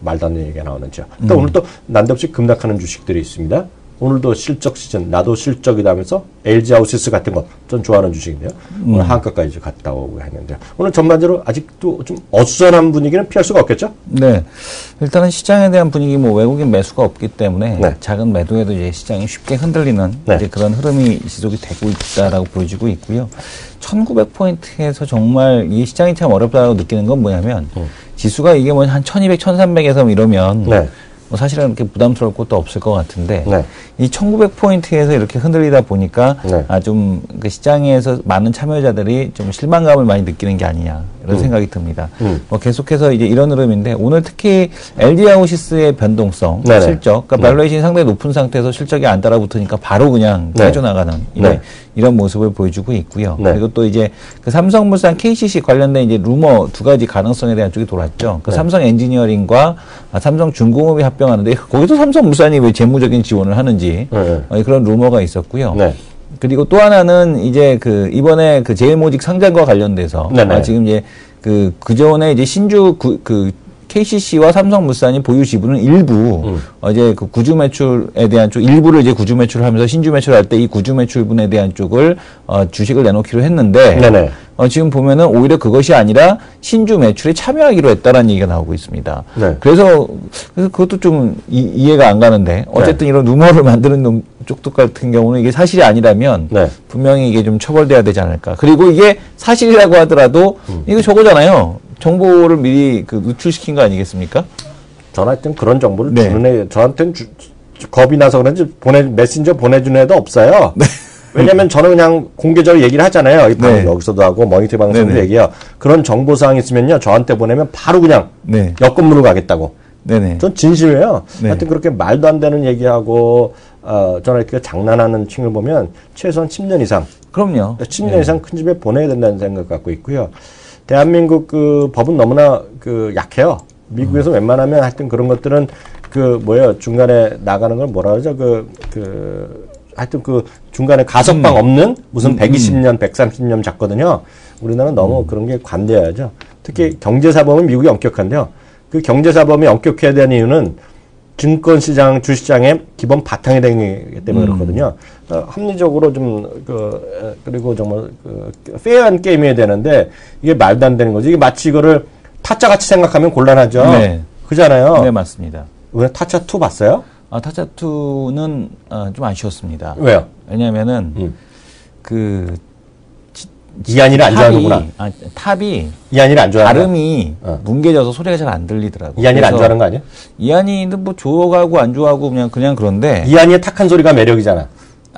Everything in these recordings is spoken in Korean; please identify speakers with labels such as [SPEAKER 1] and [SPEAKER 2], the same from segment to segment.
[SPEAKER 1] 말도 안 되는 얘기가 나오는죠. 또 오늘 또 난데없이 급락하는 주식들이 있습니다. 오늘도 실적 시즌, 나도 실적이다 하면서 LG하우시스 같은 거 좀 좋아하는 주식인데요. 오늘 한가까지 갔다 오고 했는데요. 오늘 전반적으로 아직도 좀 어수선한 분위기는 피할 수가 없겠죠?
[SPEAKER 2] 네. 일단은 시장에 대한 분위기, 외국인 매수가 없기 때문에
[SPEAKER 1] 네.
[SPEAKER 2] 작은 매도에도 이제 시장이 쉽게 흔들리는
[SPEAKER 1] 네.
[SPEAKER 2] 이제 그런 흐름이 지속이 되고 있다라고 보여지고 있고요. 1900포인트에서 정말 이 시장이 참 어렵다고 느끼는 건 뭐냐면 지수가 이게 뭐 한 1200, 1300에서 이러면
[SPEAKER 1] 네.
[SPEAKER 2] 뭐 사실은 그렇게 부담스러울 것도 없을 것 같은데
[SPEAKER 1] 네.
[SPEAKER 2] 이 1900포인트에서 이렇게 흔들리다 보니까
[SPEAKER 1] 네.
[SPEAKER 2] 좀 그 시장에서 많은 참여자들이 좀 실망감을 많이 느끼는 게 아니냐 이런 생각이 듭니다. 뭐 계속해서 이제 이런 흐름인데 오늘 특히 LG하우시스의 변동성,
[SPEAKER 1] 네네.
[SPEAKER 2] 실적, 그러니까 밸류에이션이 상당히 높은 상태에서 실적이 안 따라붙으니까 바로 그냥
[SPEAKER 1] 네.
[SPEAKER 2] 빠져나가는 이런 모습을 보여주고 있고요.
[SPEAKER 1] 네.
[SPEAKER 2] 그리고 또 이제 그 삼성물산 KCC 관련된 이제 루머 두 가지 가능성에 대한 쪽이 돌았죠. 그
[SPEAKER 1] 네.
[SPEAKER 2] 삼성 엔지니어링과 삼성중공업이 합병하는데 거기서 삼성물산이 왜 재무적인 지원을 하는지 그런 루머가 있었고요.
[SPEAKER 1] 네.
[SPEAKER 2] 그리고 또 하나는 이제 이번에 제일모직 상장과 관련돼서 지금 이제 그전에 이제 신주 KCC와 삼성물산이 보유 지분은 일부 이제 그 구주 매출에 대한 쪽 일부를 이제 구주 매출을 하면서 신주 매출할 때 이 구주 매출분에 대한 쪽을 주식을 내놓기로 했는데
[SPEAKER 1] 네네.
[SPEAKER 2] 지금 보면은 오히려 그것이 아니라 신주 매출에 참여하기로 했다라는 얘기가 나오고 있습니다.
[SPEAKER 1] 네.
[SPEAKER 2] 그래서 그것도 좀 이해가 안 가는데 어쨌든 이런 루머를 만드는 쪽도 같은 경우는 이게 사실이 아니라면 분명히 이게 좀 처벌돼야 되지 않을까. 그리고 이게 사실이라고 하더라도 이거 저거잖아요. 정보를 미리 노출시킨 거 아니겠습니까?
[SPEAKER 1] 저는 하여튼 그런 정보를 주는 애, 저한테는 겁이 나서 그런지 메신저 보내주는 애도 없어요. 네. 왜냐면 저는 그냥 공개적으로 얘기를 하잖아요. 여기서도 하고 모니터 방송도 얘기해요. 그런 정보사항 있으면요. 저한테 보내면 바로 그냥 역근무로 가겠다고. 전 진심이에요. 하여튼 그렇게 말도 안 되는 얘기하고 저는 이렇게 장난하는 층을 보면 최소한 10년 이상.
[SPEAKER 2] 그럼요.
[SPEAKER 1] 10년 이상 큰 집에 보내야 된다는 생각 갖고 있고요. 대한민국 법은 너무나 약해요. 미국에서 웬만하면 하여튼 그런 것들은 중간에 나가는 걸 뭐라 그러죠? 하여튼 중간에 가석방 없는 무슨 120년, 130년 잡거든요. 우리나라는 너무 그런 게 관대해야죠. 특히 경제사범은 미국이 엄격한데요. 그 경제사범이 엄격해야 되는 이유는 증권시장, 주시장의 기본 바탕이 되기 때문에 그렇거든요. 합리적으로 그리고 정말, 페어한 게임이어야 되는데, 이게 말도 안 되는 거죠. 이게 마치 이거를 타짜같이 생각하면 곤란하죠. 네. 그잖아요.
[SPEAKER 2] 네, 맞습니다.
[SPEAKER 1] 왜 타짜2 봤어요?
[SPEAKER 2] 타짜2는, 좀 아쉬웠습니다.
[SPEAKER 1] 왜요?
[SPEAKER 2] 왜냐면은,
[SPEAKER 1] 이한이를 안 좋아하는구나.
[SPEAKER 2] 탑이.
[SPEAKER 1] 이한이를 안 좋아하는
[SPEAKER 2] 발음이 뭉개져서 소리가 잘 안 들리더라고요.
[SPEAKER 1] 이한이를 안 좋아하는 거 아니야?
[SPEAKER 2] 이한이는 좋아하고 안 좋아하고 그냥 그런데.
[SPEAKER 1] 이한이의 탁한 소리가 매력이잖아.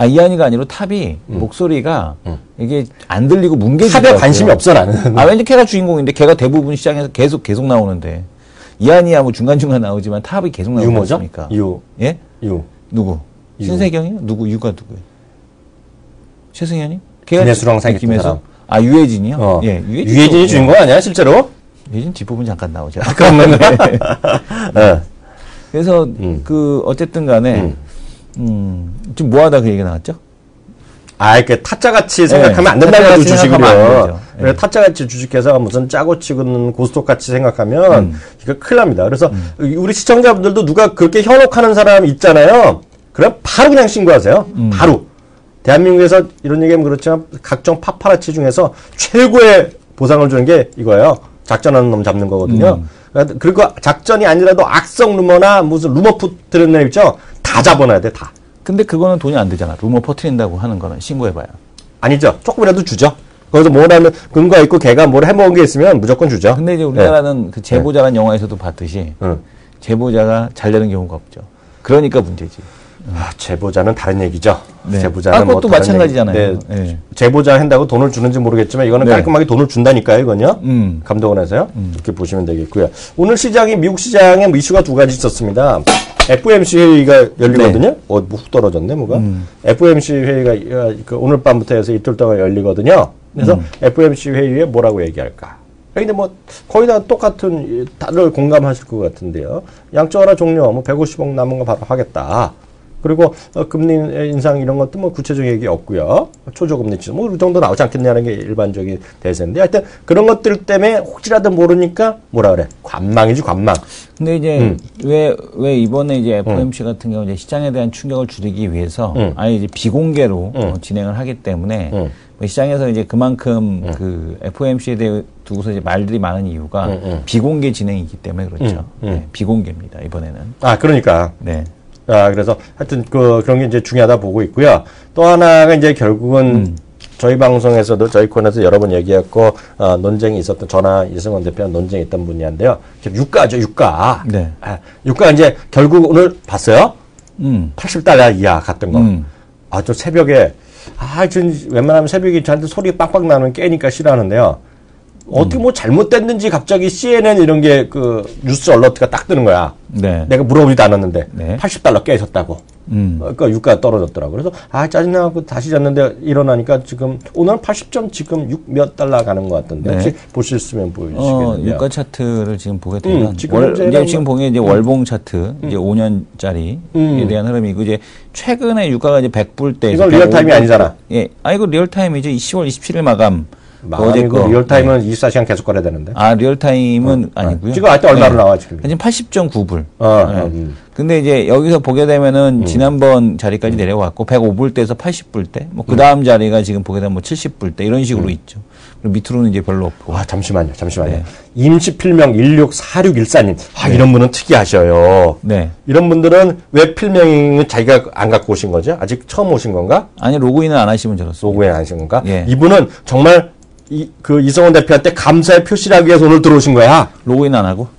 [SPEAKER 2] 이한이가 아니라 탑이 목소리가 이게 안 들리고 뭉개지더라고요.
[SPEAKER 1] 탑에 관심이 없어 나는.
[SPEAKER 2] 왠지 걔가 주인공인데 걔가 대부분 시장에서 계속 나오는데. 이한이야 중간중간 나오지만 탑이 계속 나오지 않습니까?
[SPEAKER 1] 유.
[SPEAKER 2] 예?
[SPEAKER 1] 유.
[SPEAKER 2] 누구? 신세경이요? 유가 누구예요? 최승현이?
[SPEAKER 1] 김혜수랑 사귀었던 사람.
[SPEAKER 2] 유해진이요? 예,
[SPEAKER 1] 유해진이 주인공 아니야, 실제로?
[SPEAKER 2] 유해진 뒷부분 잠깐 나오죠.
[SPEAKER 1] 그러면.
[SPEAKER 2] 그래서, 어쨌든 간에, 지금 뭐 하다 그 얘기가 나왔죠?
[SPEAKER 1] 타짜같이 생각하면 안 된다는 거죠, 주식을요. 그래서 타짜같이 주식회사가 무슨 짜고 치고는 고스톱같이 생각하면, 이거 큰일 납니다. 그래서, 우리 시청자분들도 누가 그렇게 현혹하는 사람 있잖아요. 그럼 바로 그냥 신고하세요. 바로. 대한민국에서 이런 얘기하면 그렇지만 각종 파파라치 중에서 최고의 보상을 주는 게 이거예요. 작전하는 놈 잡는 거거든요. 그리고 작전이 아니라도 악성 루머나 무슨 루머 퍼뜨리는 애 있죠? 다 잡아놔야 돼, 다.
[SPEAKER 2] 근데 그거는 돈이 안 되잖아. 루머 퍼뜨린다고 하는 거는 신고해봐요.
[SPEAKER 1] 아니죠. 조금이라도 주죠. 거기서 뭐라는 근거가 있고 걔가 뭘 해먹은 게 있으면 무조건 주죠.
[SPEAKER 2] 근데 이제 우리나라는 제보자라는 영화에서도 봤듯이 제보자가 잘 되는 경우가 없죠. 그러니까 문제지.
[SPEAKER 1] 제보자는 다른 얘기죠. 제보자는
[SPEAKER 2] 그것도 마찬가지잖아요. 네.
[SPEAKER 1] 제보자 한다고 돈을 주는지 모르겠지만 이거는 깔끔하게 돈을 준다니까요, 이거는요. 감독원에서요. 이렇게 보시면 되겠고요. 오늘 시장이 미국 시장에 이슈가 두 가지 있었습니다. FOMC 회의가 열리거든요. 훅 떨어졌네, 뭐가. FOMC 회의가 오늘 밤부터 해서 이틀 동안 열리거든요. 그래서 FOMC 회의에 뭐라고 얘기할까? 근데 거의 다 다들 공감하실 것 같은데요. 양적 완화 종료, 150억 남은 거 바로 하겠다. 그리고 금리 인상 이런 것도 뭐 구체적인 얘기 없고요. 초저금리 지수 뭐 그 정도 나오지 않겠냐는 게 일반적인 대세인데 하여튼 그런 것들 때문에 혹시라도 모르니까 뭐라 그래? 관망이지 관망.
[SPEAKER 2] 근데 이제 왜 이번에 이제 FOMC 같은 경우 이제 시장에 대한 충격을 줄이기 위해서 아예 이제 비공개로 진행을 하기 때문에 시장에서 이제 그만큼 그 FOMC에 대해 두고서 이제 말들이 많은 이유가 비공개 진행이기 때문에 그렇죠. 네, 비공개입니다, 이번에는.
[SPEAKER 1] 아, 그러니까.
[SPEAKER 2] 네.
[SPEAKER 1] 아, 그래서 하여튼 그런 게 이제 중요하다 보고 있고요. 또 하나가 이제 결국은 저희 방송에서도 저희 코너에서 여러 번 얘기했고, 논쟁이 있었던, 저나 이승원 대표랑 논쟁이 있던 분야인데요. 유가죠, 유가.
[SPEAKER 2] 네.
[SPEAKER 1] 아, 유가 이제 결국 오늘 봤어요? 80달러 이하 갔던 거. 아, 좀 새벽에, 전 웬만하면 새벽에 저한테 소리 빵빵 나는 깨니까 싫어하는데요. 어떻게 뭐 잘못됐는지 갑자기 CNN 이런 게 그 뉴스 얼러트가 딱 뜨는 거야.
[SPEAKER 2] 네.
[SPEAKER 1] 내가 물어보지도 않았는데
[SPEAKER 2] 네.
[SPEAKER 1] 80달러 깨졌다고. 그러니까 유가가 떨어졌더라고. 그래서 짜증나고 다시 잤는데 일어나니까 지금 오늘은 80점 지금 6 몇 달러 가는 것 같던데
[SPEAKER 2] 네.
[SPEAKER 1] 혹시 보실 수 있으면 보여주시겠네요.
[SPEAKER 2] 유가 차트를 지금 보게 되면
[SPEAKER 1] 지금
[SPEAKER 2] 보기에 이제 월봉 차트 이제 5년짜리에 대한 흐름이고 이제 최근에 유가가 이제 100불대
[SPEAKER 1] 이건 리얼타임이 아니잖아.
[SPEAKER 2] 예, 이거 리얼타임이죠. 10월 27일 마감.
[SPEAKER 1] 마감이고 리얼타임은 24시간 계속 거래야 되는데.
[SPEAKER 2] 아, 리얼타임은 아니고요.
[SPEAKER 1] 지금 하여튼 얼마로 나와 지금?
[SPEAKER 2] 지금 80.9불. 근데 이제 여기서 보게 되면은 지난번 자리까지 내려왔고 105불대에서 80불대. 뭐 그 다음 자리가 지금 보게 되면 뭐 70불대 이런 식으로 있죠. 그리고 밑으로는 이제 별로 없고.
[SPEAKER 1] 아, 잠시만요. 네. 임시필명 164614님. 네. 이런 분은 특이하셔요.
[SPEAKER 2] 네.
[SPEAKER 1] 이런 분들은 왜 필명은 자기가 안 갖고 오신 거죠? 아직 처음 오신 건가?
[SPEAKER 2] 아니, 로그인은 안 하시면 저렇습니다.
[SPEAKER 1] 로그인 안 하신 건가?
[SPEAKER 2] 예.
[SPEAKER 1] 이분은 정말 이성원 대표한테 감사의 표시를 하기 위해서 오늘 들어오신 거야.
[SPEAKER 2] 로그인 안 하고?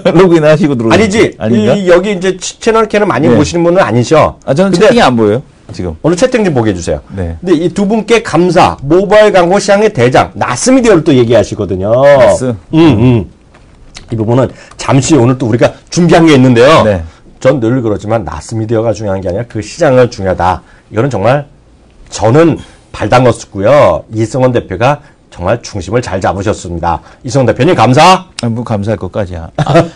[SPEAKER 2] 로그인 하시고 들어오신
[SPEAKER 1] 아니지. 여기 이제 채널 캐는 많이 보시는 분은 아니셔.
[SPEAKER 2] 저는 채팅이 안 보여요, 지금.
[SPEAKER 1] 오늘 채팅 좀 보게 해주세요.
[SPEAKER 2] 네.
[SPEAKER 1] 근데 이 두 분께 감사, 모바일 광고 시장의 대장, 나스미디어를 또 얘기하시거든요.
[SPEAKER 2] 나스.
[SPEAKER 1] 이 부분은 잠시 오늘 또 우리가 준비한 게 있는데요.
[SPEAKER 2] 네.
[SPEAKER 1] 전 늘 그러지만 나스미디어가 중요한 게 아니라 그 시장은 중요하다. 이거는 정말 저는 발 담궜고요. 이승원 대표가 정말 중심을 잘 잡으셨습니다. 이승원 대표님 감사.
[SPEAKER 2] 뭐 감사할 것까지야.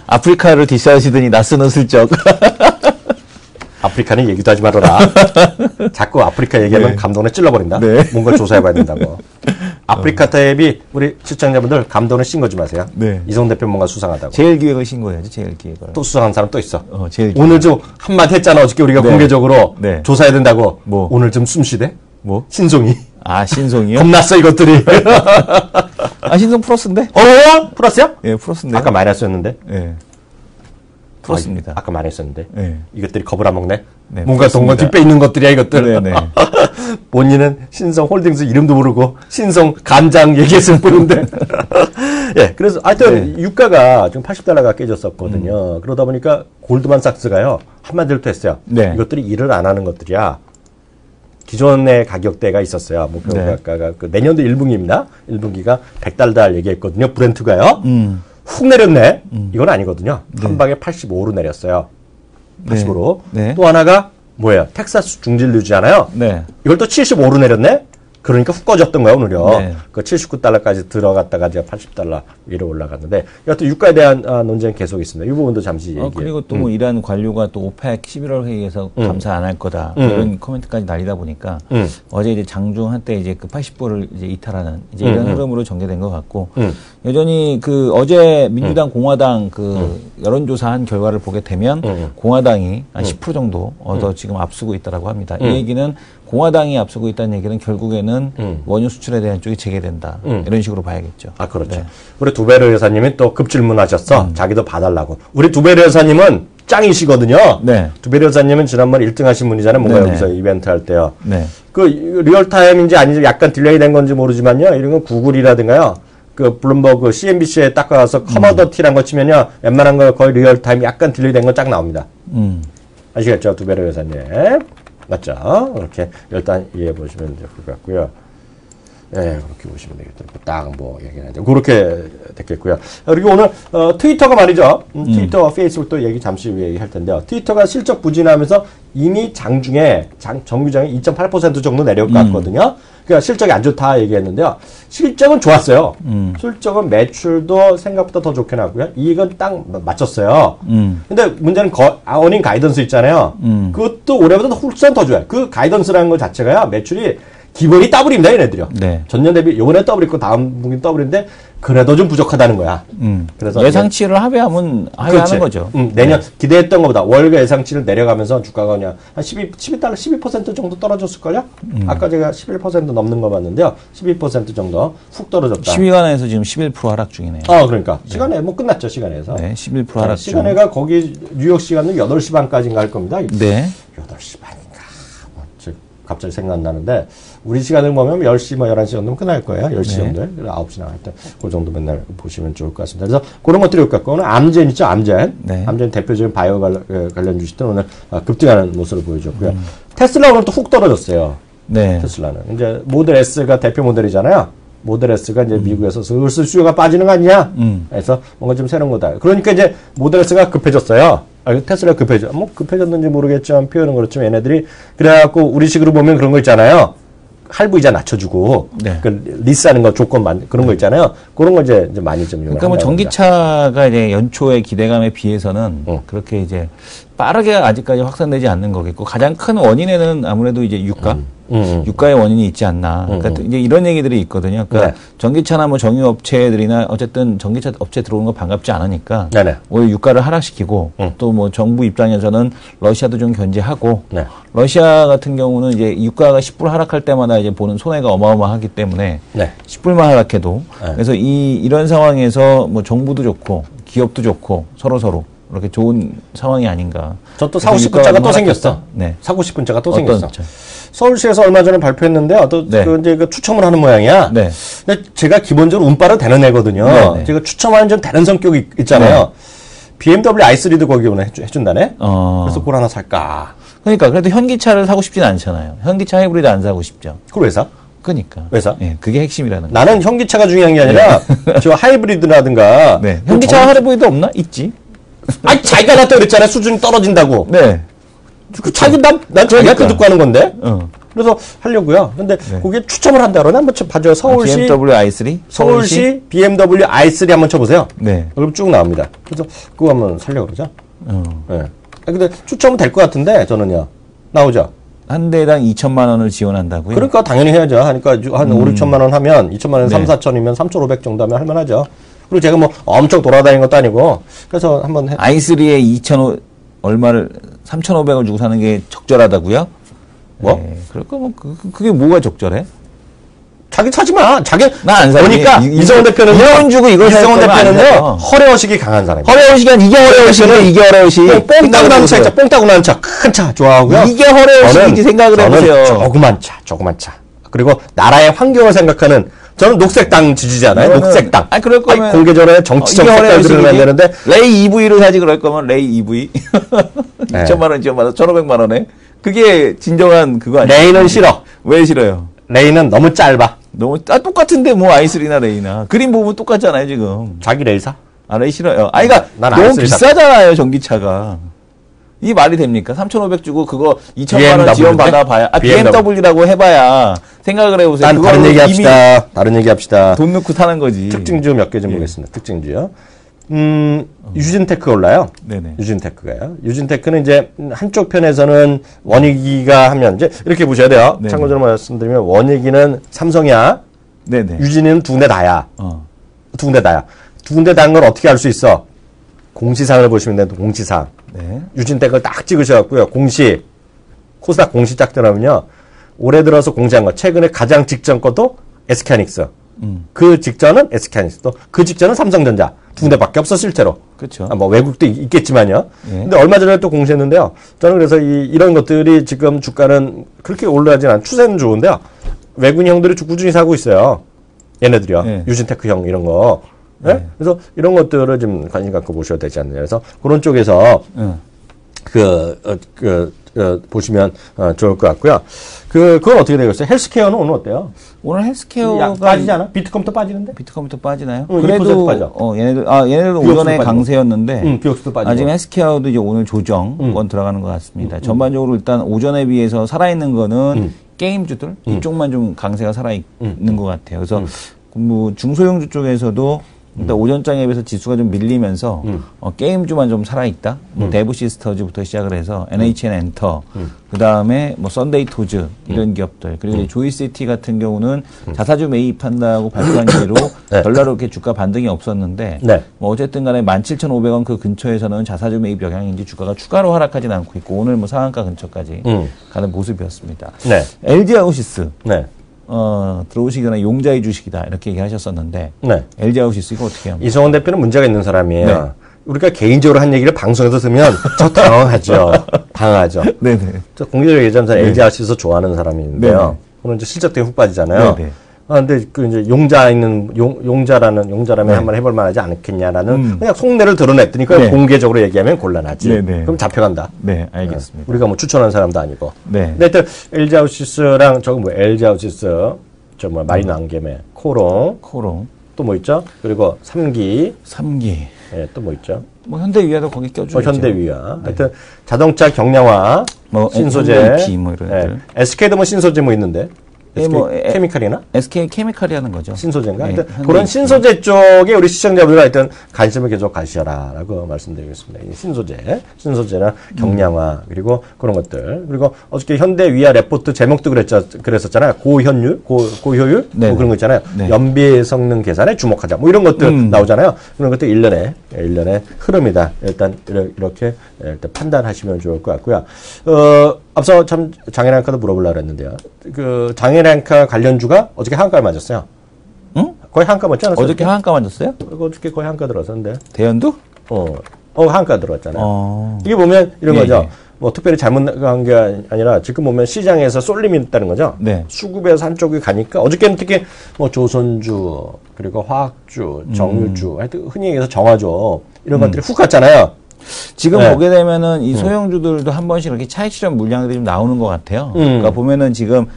[SPEAKER 2] 아프리카를 디스하시더니 나스는 슬쩍.
[SPEAKER 1] 아프리카는 얘기도 하지 말아라. 자꾸 아프리카 얘기하면 감동에 찔러버린다.
[SPEAKER 2] 네.
[SPEAKER 1] 뭔가 조사해봐야 된다고. 아프리카 탭이 우리 시청자분들 감동에 씌거지 마세요.
[SPEAKER 2] 네.
[SPEAKER 1] 이승원 대표 뭔가 수상하다고.
[SPEAKER 2] 제일 기획을 신고해야지. 제일 기획을.
[SPEAKER 1] 또 수상한 사람 또 있어.
[SPEAKER 2] 제일
[SPEAKER 1] 오늘 좀 한마디 했잖아. 어저께 우리가 공개적으로 조사해야 된다고.
[SPEAKER 2] 뭐?
[SPEAKER 1] 오늘 좀 숨쉬대.
[SPEAKER 2] 뭐?
[SPEAKER 1] 신송이.
[SPEAKER 2] 아, 신송이요?
[SPEAKER 1] 겁났어 이것들이.
[SPEAKER 2] 신송 플러스인데?
[SPEAKER 1] 플러스야?
[SPEAKER 2] 예, 플러스인데.
[SPEAKER 1] 아까 마이너스였는데.
[SPEAKER 2] 예. 플러스입니다.
[SPEAKER 1] 아까 마이너스였는데.
[SPEAKER 2] 예.
[SPEAKER 1] 이것들이 겁을 안 먹네.
[SPEAKER 2] 네,
[SPEAKER 1] 뭔가 동거 뒷배 있는 것들이야 이것들.
[SPEAKER 2] 네네.
[SPEAKER 1] 본인은 신성 홀딩스 이름도 모르고 신성 간장 얘기했을 뿐인데. 예, 그래서 하여튼 유가가 지금 80달러가 깨졌었거든요. 그러다 보니까 골드만삭스가요 한마디로 했어요.
[SPEAKER 2] 네.
[SPEAKER 1] 이것들이 일을 안 하는 것들이야. 기존의 가격대가 있었어요. 목표가가 그 내년도 1분기입니다. 1분기가 100달러 얘기했거든요. 브렌트가요. 훅 내렸네. 이건 아니거든요. 한 방에 85로 내렸어요. 85로.
[SPEAKER 2] 네.
[SPEAKER 1] 또 하나가 뭐예요? 텍사스 중진류지잖아요.
[SPEAKER 2] 네.
[SPEAKER 1] 이걸 또 75로 내렸네. 그러니까 훅 꺼졌던 거야 오늘요.
[SPEAKER 2] 네.
[SPEAKER 1] 그 79달러까지 들어갔다가 제가 80달러 위로 올라갔는데 여하튼 유가에 대한 논쟁 계속 있습니다. 이 부분도 잠시 얘기해요.
[SPEAKER 2] 그리고 또 뭐 이란 관료가 또 오펙 11월 회의에서 감사 안 할 거다 이런 코멘트까지 날리다 보니까 어제 이제 장중 한때 이제 그 80불을 이제 이탈하는 이제 이런 흐름으로 전개된 것 같고 여전히 그 어제 민주당 공화당 그 여론조사한 결과를 보게 되면 공화당이 한 10% 정도 더 지금 앞서고 있다라고 합니다. 이 얘기는 공화당이 앞서고 있다는 얘기는 결국에는 원유 수출에 대한 쪽이 재개된다. 이런 식으로 봐야겠죠.
[SPEAKER 1] 아, 그렇죠.
[SPEAKER 2] 네.
[SPEAKER 1] 우리 두베르 여사님이 또 급질문하셨어. 자기도 봐달라고. 우리 두베르 여사님은 짱이시거든요.
[SPEAKER 2] 네.
[SPEAKER 1] 두베르 여사님은 지난번에 1등 하신 분이잖아요. 뭔가
[SPEAKER 2] 네네.
[SPEAKER 1] 여기서 이벤트 할 때요.
[SPEAKER 2] 네.
[SPEAKER 1] 그 리얼타임인지 아닌지 약간 딜레이 된 건지 모르지만요. 이런 건 구글이라든가요. 그 블룸버그 CNBC에 딱 가서 커머더티란 거 치면요. 웬만한 거 거의 리얼타임 약간 딜레이 된 건 쫙 나옵니다. 아시겠죠? 두베르 여사님. 맞죠? 이렇게 일단 이해해 보시면 될 것 같고요. 예, 그렇게 보시면 되겠죠. 딱 뭐 얘기는 하죠. 그렇게 됐겠고요. 그리고 오늘 트위터가 말이죠. 트위터와 페이스북도 얘기 잠시 후에 얘기할 텐데요. 트위터가 실적 부진하면서 이미 장중에 정규장이 2.8% 정도 내려갔거든요. 그러니까 실적이 안 좋다 얘기했는데요. 실적은 좋았어요. 실적은 매출도 생각보다 더 좋게 나왔고요. 이익은 딱 맞췄어요. 근데 문제는 어닝 가이던스 있잖아요. 그것도 올해보다 훨씬 더 좋아요. 그 가이던스라는 것 자체가요. 매출이 기본이 더블입니다, 얘네들이요.
[SPEAKER 2] 네.
[SPEAKER 1] 전년 대비 요번에 더블 있고 다음 분기 더블인데 그래도 좀 부족하다는 거야.
[SPEAKER 2] 그래서 예상치를 하회하는 거죠.
[SPEAKER 1] 내년 기대했던 것보다 월가 예상치를 내려가면서 주가가 그냥 한 12달러, 12% 정도 떨어졌을걸요? 아까 제가 11% 넘는 거 봤는데요. 12% 정도 훅 떨어졌다.
[SPEAKER 2] 10위간에서 지금 11% 하락 중이네요.
[SPEAKER 1] 그러니까. 시간에 뭐 끝났죠, 시간에서.
[SPEAKER 2] 네, 11% 하락 중.
[SPEAKER 1] 시간에가 거기 뉴욕 시간은 8시 반까지인가 할 겁니다.
[SPEAKER 2] 네.
[SPEAKER 1] 8시 반인가. 갑자기 생각나는데 우리 시간을 보면 10시 뭐 11시 정도면 끝날 거예요. 10시 정도에. 9시 나갈 때. 그 정도 맨날 보시면 좋을 것 같습니다. 그래서 그런 것들이 올것 같고 오늘 암젠 있죠. 암젠.
[SPEAKER 2] 네.
[SPEAKER 1] 암젠 대표적인 바이오 관련 주식들 오늘 급등하는 모습을 보여줬고요. 테슬라 오늘 또 훅 떨어졌어요.
[SPEAKER 2] 네.
[SPEAKER 1] 테슬라는. 이제 모델 S가 대표 모델이잖아요. 모델 S가 이제 미국에서 슬슬 수요가 빠지는 거 아니냐? 그래서 뭔가 좀 새로운 거다. 그러니까 이제 모델 S가 급해졌어요. 테슬라 급해져. 뭐 급해졌는지 모르겠지만 표현은 그렇지만 얘네들이 그래갖고 우리식으로 보면 그런 거 있잖아요. 할부 이자 낮춰주고
[SPEAKER 2] 네.
[SPEAKER 1] 그 리스하는 거 조건 그런 거 있잖아요. 그런 거 이제 많이 좀
[SPEAKER 2] 그러니까 뭐 전기차가 이제 연초의 기대감에 비해서는 그렇게 이제 빠르게 아직까지 확산되지 않는 거겠고 가장 큰 원인에는 아무래도 이제 유가의 원인이 있지 않나. 그러니까 이제 이런 얘기들이 있거든요. 그러니까
[SPEAKER 1] 네.
[SPEAKER 2] 전기차나 뭐 정유업체들이나 어쨌든 전기차 업체 들어오는 거 반갑지 않으니까
[SPEAKER 1] 네네.
[SPEAKER 2] 오히려 유가를 하락시키고 또 뭐 정부 입장에서는 러시아도 좀 견제하고
[SPEAKER 1] 네.
[SPEAKER 2] 러시아 같은 경우는 이제 유가가 10불 하락할 때마다 이제 보는 손해가 어마어마하기 때문에
[SPEAKER 1] 네.
[SPEAKER 2] 10불만 하락해도
[SPEAKER 1] 네.
[SPEAKER 2] 그래서 이런 상황에서 뭐 정부도 좋고 기업도 좋고 서로 이렇게 좋은 상황이 아닌가.
[SPEAKER 1] 저 또 사고 싶은 차가 또 생겼어.
[SPEAKER 2] 네.
[SPEAKER 1] 사고 싶은 차가 또
[SPEAKER 2] 어떤
[SPEAKER 1] 생겼어.
[SPEAKER 2] 차?
[SPEAKER 1] 서울시에서 얼마 전에 발표했는데
[SPEAKER 2] 네.
[SPEAKER 1] 이제 그 추첨을 하는 모양이야.
[SPEAKER 2] 네.
[SPEAKER 1] 근데 제가 기본적으로 운빨은 되는 애거든요.
[SPEAKER 2] 네, 네.
[SPEAKER 1] 제가 추첨하는 좀 되는 성격이 있잖아요. BMW i3도 거기 오늘 해준다네. 그래서 그걸 하나 살까.
[SPEAKER 2] 그러니까 그래도 현기차를 사고 싶진 않잖아요. 현기차 하이브리드 안 사고 싶죠.
[SPEAKER 1] 그걸 왜 사?
[SPEAKER 2] 그러니까.
[SPEAKER 1] 왜 사?
[SPEAKER 2] 예, 그게 핵심이라는 거예요.
[SPEAKER 1] 나는 현기차가 중요한 게 아니라 저 하이브리드라든가.
[SPEAKER 2] 네. 현기차 하이브리드 없나? 있지.
[SPEAKER 1] 아니 자기가 놨다 그랬잖아. 수준이 떨어진다고.
[SPEAKER 2] 네.
[SPEAKER 1] 난 자기가 그 듣고 하는 건데.
[SPEAKER 2] 어.
[SPEAKER 1] 그래서 하려고요. 근데 그게 추첨을 한다 그러나 한번 봐줘요. 서울시
[SPEAKER 2] BMW i3?
[SPEAKER 1] 서울시 BMW i3 한번 쳐보세요.
[SPEAKER 2] 네.
[SPEAKER 1] 그럼 쭉 나옵니다. 그래서 그거 한번 살려고 그러죠. 네. 근데 추첨은 될 것 같은데 저는요. 나오죠.
[SPEAKER 2] 한 대당 2천만 원을 지원한다고요?
[SPEAKER 1] 그러니까 당연히 해야죠. 하니까 한 5, 6천만 원 하면 2천만 원,
[SPEAKER 2] 네.
[SPEAKER 1] 3, 4천이면 3,500 정도 하면 할만하죠. 그리고 제가 뭐 엄청 돌아다니는 것도 아니고 그래서 한번
[SPEAKER 2] i3에 3,500원 주고 사는 게 적절하다고요?
[SPEAKER 1] 뭐?
[SPEAKER 2] 네. 그럴까 뭐 그게 뭐가 적절해?
[SPEAKER 1] 자기 차지 마. 자기
[SPEAKER 2] 나 안 사.
[SPEAKER 1] 보니까 이성훈 대표는요.
[SPEAKER 2] 2원 주고 이걸
[SPEAKER 1] 이성훈 대표는요. 허례허식이 강한 사람이에요.
[SPEAKER 2] 허례허식이 이게 허례허식이에요. 이게 허례허식.
[SPEAKER 1] 뽕 따고 나는 차 있죠. 뽕 따고 나는 차. 큰 차 좋아하고요.
[SPEAKER 2] 이게 허례허식인지 생각을 해보세요.
[SPEAKER 1] 조그만 차. 그리고 나라의 환경을 생각하는 저는 녹색당 지지잖아요. 녹색당.
[SPEAKER 2] 아니 그럴 거면
[SPEAKER 1] 공개적으로 정치적 색깔 들으면 되는데
[SPEAKER 2] 레이 EV를 사지 그럴 거면 레이 EV
[SPEAKER 1] 네.
[SPEAKER 2] 2천만 원 지원받아 1,500만 원에 그게 진정한 그거 아니에요?
[SPEAKER 1] 레이는 싫어.
[SPEAKER 2] 왜 싫어요?
[SPEAKER 1] 레이는 너무 짧아.
[SPEAKER 2] 너무 똑같은데 뭐 i3나 레이나 그림 보면 똑같잖아요 지금.
[SPEAKER 1] 자기 레이 사?
[SPEAKER 2] 레이 싫어요. 그러니까
[SPEAKER 1] 난
[SPEAKER 2] 너무
[SPEAKER 1] i3
[SPEAKER 2] 비싸잖아요 전기차가. 이 말이 됩니까? 3,500 주고 그거 2천만 원 지원 받아봐야 BMW라고 해봐야 생각을 해보세요.
[SPEAKER 1] 난 다른 얘기합시다. 다른 얘기합시다.
[SPEAKER 2] 돈 넣고 타는 거지.
[SPEAKER 1] 특징주 몇 개 좀 보겠습니다. 특징주요. 유진테크 올라요.
[SPEAKER 2] 네네.
[SPEAKER 1] 유진테크가요. 유진테크는 이제 한쪽 편에서는 원익이가 하면 이제 이렇게 보셔야 돼요.
[SPEAKER 2] 네네.
[SPEAKER 1] 참고적으로 말씀드리면 원익이는 삼성이야.
[SPEAKER 2] 네네.
[SPEAKER 1] 유진이는 두 군데 다야. 두 군데 다야. 두 군데 다는 걸 어떻게 알 수 있어? 공시사항을 보시면 되는데 공시사항.
[SPEAKER 2] 네.
[SPEAKER 1] 유진테크를 딱 찍으셔갖고요. 공시. 코스닥 공시 딱 들어가면요. 올해 들어서 공시한 거. 최근에 가장 직전 것도 SK하이닉스. 그 직전은 SK하이닉스. 또 그 직전은 삼성전자. 두 군데밖에 없어 실제로.
[SPEAKER 2] 그렇죠.
[SPEAKER 1] 뭐 외국도 있겠지만요.
[SPEAKER 2] 예.
[SPEAKER 1] 근데 얼마 전에 또 공시했는데요. 저는 그래서 이런 것들이 지금 주가는 그렇게 올라가진 않은 추세는 좋은데요. 외국인 형들이 꾸준히 사고 있어요. 얘네들이요.
[SPEAKER 2] 예.
[SPEAKER 1] 유진테크형 이런 거. 네? 그래서 이런 것들을 좀 관심 갖고 보셔야 되지 않느냐. 그래서 그런 쪽에서 보시면 좋을 것 같고요. 그건 어떻게 되겠어요? 헬스케어는 오늘 어때요?
[SPEAKER 2] 오늘 헬스케어가
[SPEAKER 1] 빠지지 않아? 비트컴퓨터 빠지는데?
[SPEAKER 2] 비트컴퓨터 빠지나요?
[SPEAKER 1] 그래도 빠져.
[SPEAKER 2] 얘네들도 오전에 강세였는데
[SPEAKER 1] 비옥수도 빠지고.
[SPEAKER 2] 지금 헬스케어도 이제 오늘 조정권 들어가는 것 같습니다. 전반적으로 일단 오전에 비해서 살아있는 거는 게임주들 이쪽만 좀 강세가 살아있는 것 같아요. 그래서 뭐 중소형주 쪽에서도 일단 오전장에 비해서 지수가 좀 밀리면서 게임주만 좀 살아있다. 뭐 대부 시스터즈부터 시작을 해서 NHN 엔터, 그 다음에 뭐 썬데이 토즈 이런 기업들, 그리고 조이시티 같은 경우는 자사주 매입한다고 발표한 뒤로 별로 그렇게 주가 반등이 없었는데 뭐 어쨌든 간에 17,500원 그 근처에서는 자사주 매입 영향인지 주가가 추가로 하락하진 않고 있고 오늘 뭐 상한가 근처까지 가는 모습이었습니다. LG 아웃시스. 들어오시기 전에 용자의 주식이다 이렇게 얘기하셨었는데 LG 아웃시스 이거 어떻게 합니까?
[SPEAKER 1] 이성원 대표는 문제가 있는 사람이에요. 우리가 개인적으로 한 얘기를 방송에서 들으면 저 당황하죠. 당하죠. 저 공개적으로 얘기하자면 LG 아웃시스 좋아하는 사람인데요. 오늘 이제 실적 때문에 훅 빠지잖아요. 근데 그 이제 용자라면 한번 해볼 만하지 않겠냐라는 그냥 속내를 드러냈더니 공개적으로 얘기하면 곤란하지. 그럼 잡혀간다.
[SPEAKER 2] 알겠습니다.
[SPEAKER 1] 우리가 뭐 추천하는 사람도 아니고. 근데 하여튼 LG 아웃시스랑 저거 뭐 LG 아웃시스, 저 뭐 마리노 안개매, 코롱. 또 뭐 있죠? 그리고 삼기. 또 뭐 있죠?
[SPEAKER 2] 뭐 현대위아도 거기 껴주죠.
[SPEAKER 1] 현대위아. 하여튼 자동차 경량화, 뭐 신소재,
[SPEAKER 2] 뭐 이런
[SPEAKER 1] SK도 뭐 신소재 뭐 있는데. SK 케미칼이나?
[SPEAKER 2] SK 케미칼이 하는 거죠.
[SPEAKER 1] 신소재인가? 하여튼 그런 신소재 쪽에 우리 시청자분들 하여튼 관심을 계속 가시라라고 말씀드리겠습니다. 신소재나 경량화 그리고 그런 것들. 그리고 어저께 현대위아 레포트 제목도 그랬었잖아요. 고효율 뭐 그런 거 있잖아요. 연비 성능 계산에 주목하자. 뭐 이런 것들 나오잖아요. 그런 것들 일련의 흐름이다. 일단 이렇게 일단 판단하시면 좋을 것 같고요. 앞서 참 장애랑카도 물어보려고 했는데요. 그 장애랑카 관련주가 어저께 한가를 맞았어요.
[SPEAKER 2] 응?
[SPEAKER 1] 거의 한가 맞지 않았어요?
[SPEAKER 2] 어저께 한가 맞았어요?
[SPEAKER 1] 어저께 거의 한가 들어왔었는데.
[SPEAKER 2] 대연도?
[SPEAKER 1] 한가 들어왔잖아요. 이게 보면 이런 거죠. 뭐 특별히 잘못 간 게 아니라 지금 보면 시장에서 쏠림이 있다는 거죠. 수급에서 한쪽이 가니까 어저께는 특히 뭐 조선주 그리고 화학주, 정유주, 하여튼 흔히 얘기해서 정화조 이런 것들이 훅 갔잖아요.
[SPEAKER 2] 지금 보게 되면은 이 소형주들도 한 번씩 이렇게 차익 실현 물량들이 좀 나오는 것 같아요. 그러니까 보면은 지금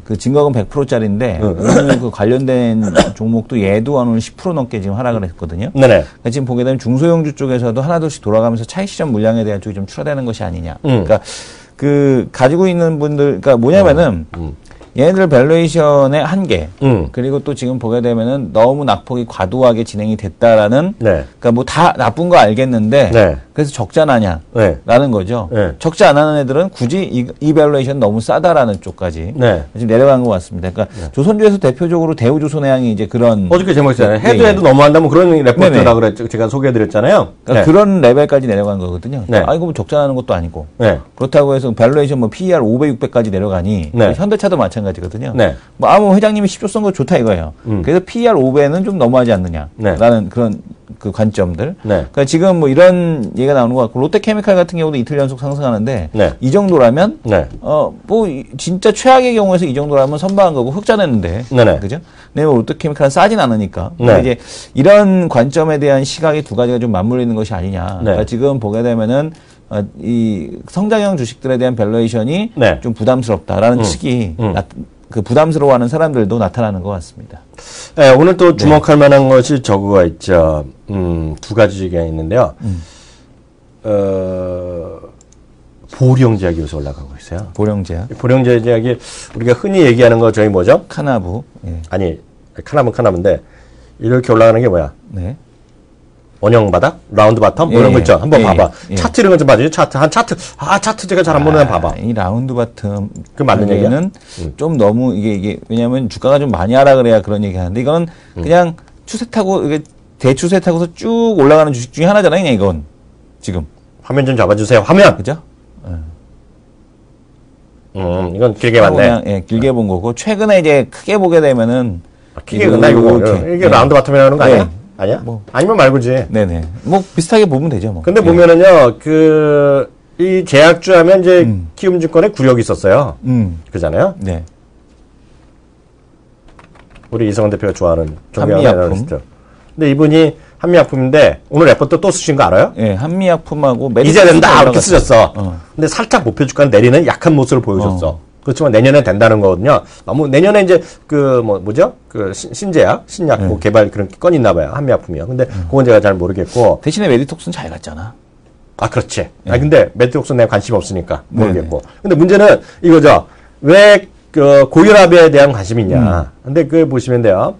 [SPEAKER 2] 그 증거금 100%짜리인데 오늘 그 관련된 종목도 얘도 오늘 10% 넘게 지금 하락을 했거든요. 그러니까 지금 보게 되면 중소형주 쪽에서도 하나둘씩 돌아가면서 차익 실현 물량에 대한 쪽이 좀 추가되는 것이 아니냐. 그러니까 그 가지고 있는 분들, 그러니까 뭐냐면은 얘네들 밸류에이션의 한계, 그리고 또 지금 보게 되면은 너무 낙폭이 과도하게 진행이 됐다라는, 그러니까 뭐 다 나쁜 거 알겠는데, 그래서 적자 나냐, 라는 거죠. 적자 안 하는 애들은 굳이 이 밸류에이션 너무 싸다라는 쪽까지 지금 내려간 것 같습니다. 그러니까 조선주에서 대표적으로 대우조선해양이 이제 그런.
[SPEAKER 1] 어저께 제목이잖아요. 해도 너무한다면 그런 레포트라고 그랬죠. 제가 소개해드렸잖아요.
[SPEAKER 2] 그러니까 그런 레벨까지 내려간 거거든요. 이거 뭐 적자 나는 것도 아니고. 그렇다고 해서 밸류에이션 뭐 PER 500, 600까지 내려가니, 현대차도 마찬가지거든요. 뭐 아무 회장님이 10조 쓴 거 좋다 이거예요. 그래서 PER 5배는 좀 넘어가지 않느냐라는 그런 그 관점들. 그러니까 지금 뭐 이런 얘기가 나오는 것 같고 롯데케미칼 같은 경우도 이틀 연속 상승하는데 이 정도라면 뭐 진짜 최악의 경우에서 이 정도라면 선방한 거고 흑자 냈는데 그죠? 근데 뭐 롯데케미칼은 싸진 않으니까. 이제 이런 관점에 대한 시각이 두 가지가 좀 맞물리는 것이 아니냐. 그러니까 지금 보게 되면은 이 성장형 주식들에 대한 밸류에이션이 좀 부담스럽다라는 측이 그 부담스러워하는 사람들도 나타나는 것 같습니다.
[SPEAKER 1] 오늘 또 주목할 만한 것이 저거가 있죠. 두 가지가 있는데요. 보령제약이 요새 올라가고 있어요. 보령제약이 우리가 흔히 얘기하는 거 저희 뭐죠?
[SPEAKER 2] 카나부.
[SPEAKER 1] 아니, 카나부인데 이렇게 올라가는 게 뭐야? 원형 바닥? 라운드 바텀? 뭐 이런 거 있죠? 한번 봐봐. 차트 이런 거 좀 봐주죠? 차트 제가 잘 안 보는 봐봐.
[SPEAKER 2] 이 라운드 바텀.
[SPEAKER 1] 그 맞는 얘기는
[SPEAKER 2] 좀 너무 이게 왜냐면 주가가 좀 많이 하락을 해야 그런 얘기 하는데 이건 그냥 추세 타고, 이게 대추세 타고서 쭉 올라가는 주식 중에 하나잖아요, 그냥 이건. 지금.
[SPEAKER 1] 화면 좀 잡아주세요. 화면!
[SPEAKER 2] 그죠?
[SPEAKER 1] 이건 길게 봤네.
[SPEAKER 2] 길게 본 거고, 최근에 이제 크게 보게 되면은.
[SPEAKER 1] 크게 끝나, 이게 라운드 바텀이라는 거 아니야? 아니야?
[SPEAKER 2] 뭐.
[SPEAKER 1] 아니면 말고지.
[SPEAKER 2] 뭐, 비슷하게 보면 되죠, 뭐.
[SPEAKER 1] 근데 보면은요, 이 제약주 하면 이제 키움증권에 구력이 있었어요. 그잖아요? 우리 이성원 대표가 좋아하는 종교 애널리스트. 근데 이분이 한미약품인데 오늘 레포트 또 쓰신 거 알아요?
[SPEAKER 2] 예, 한미약품하고
[SPEAKER 1] 이제 된다 이렇게 쓰셨어. 근데 살짝 목표 주가는 내리는 약한 모습을 보여줬어. 그렇지만 내년에 된다는 거거든요. 너무 내년에 이제 그 뭐죠? 그 신제약, 신약 뭐 개발 그런 건이 있나 봐요. 한미약품이요. 근데 그건 제가 잘 모르겠고.
[SPEAKER 2] 대신에 메디톡스는 잘 갔잖아.
[SPEAKER 1] 아, 그렇지. 아, 근데 메디톡스는 내가 관심이 없으니까 모르겠고. 근데 문제는 이거죠. 왜 그 고혈압에 대한 관심이 있냐. 근데 그 보시면 돼요.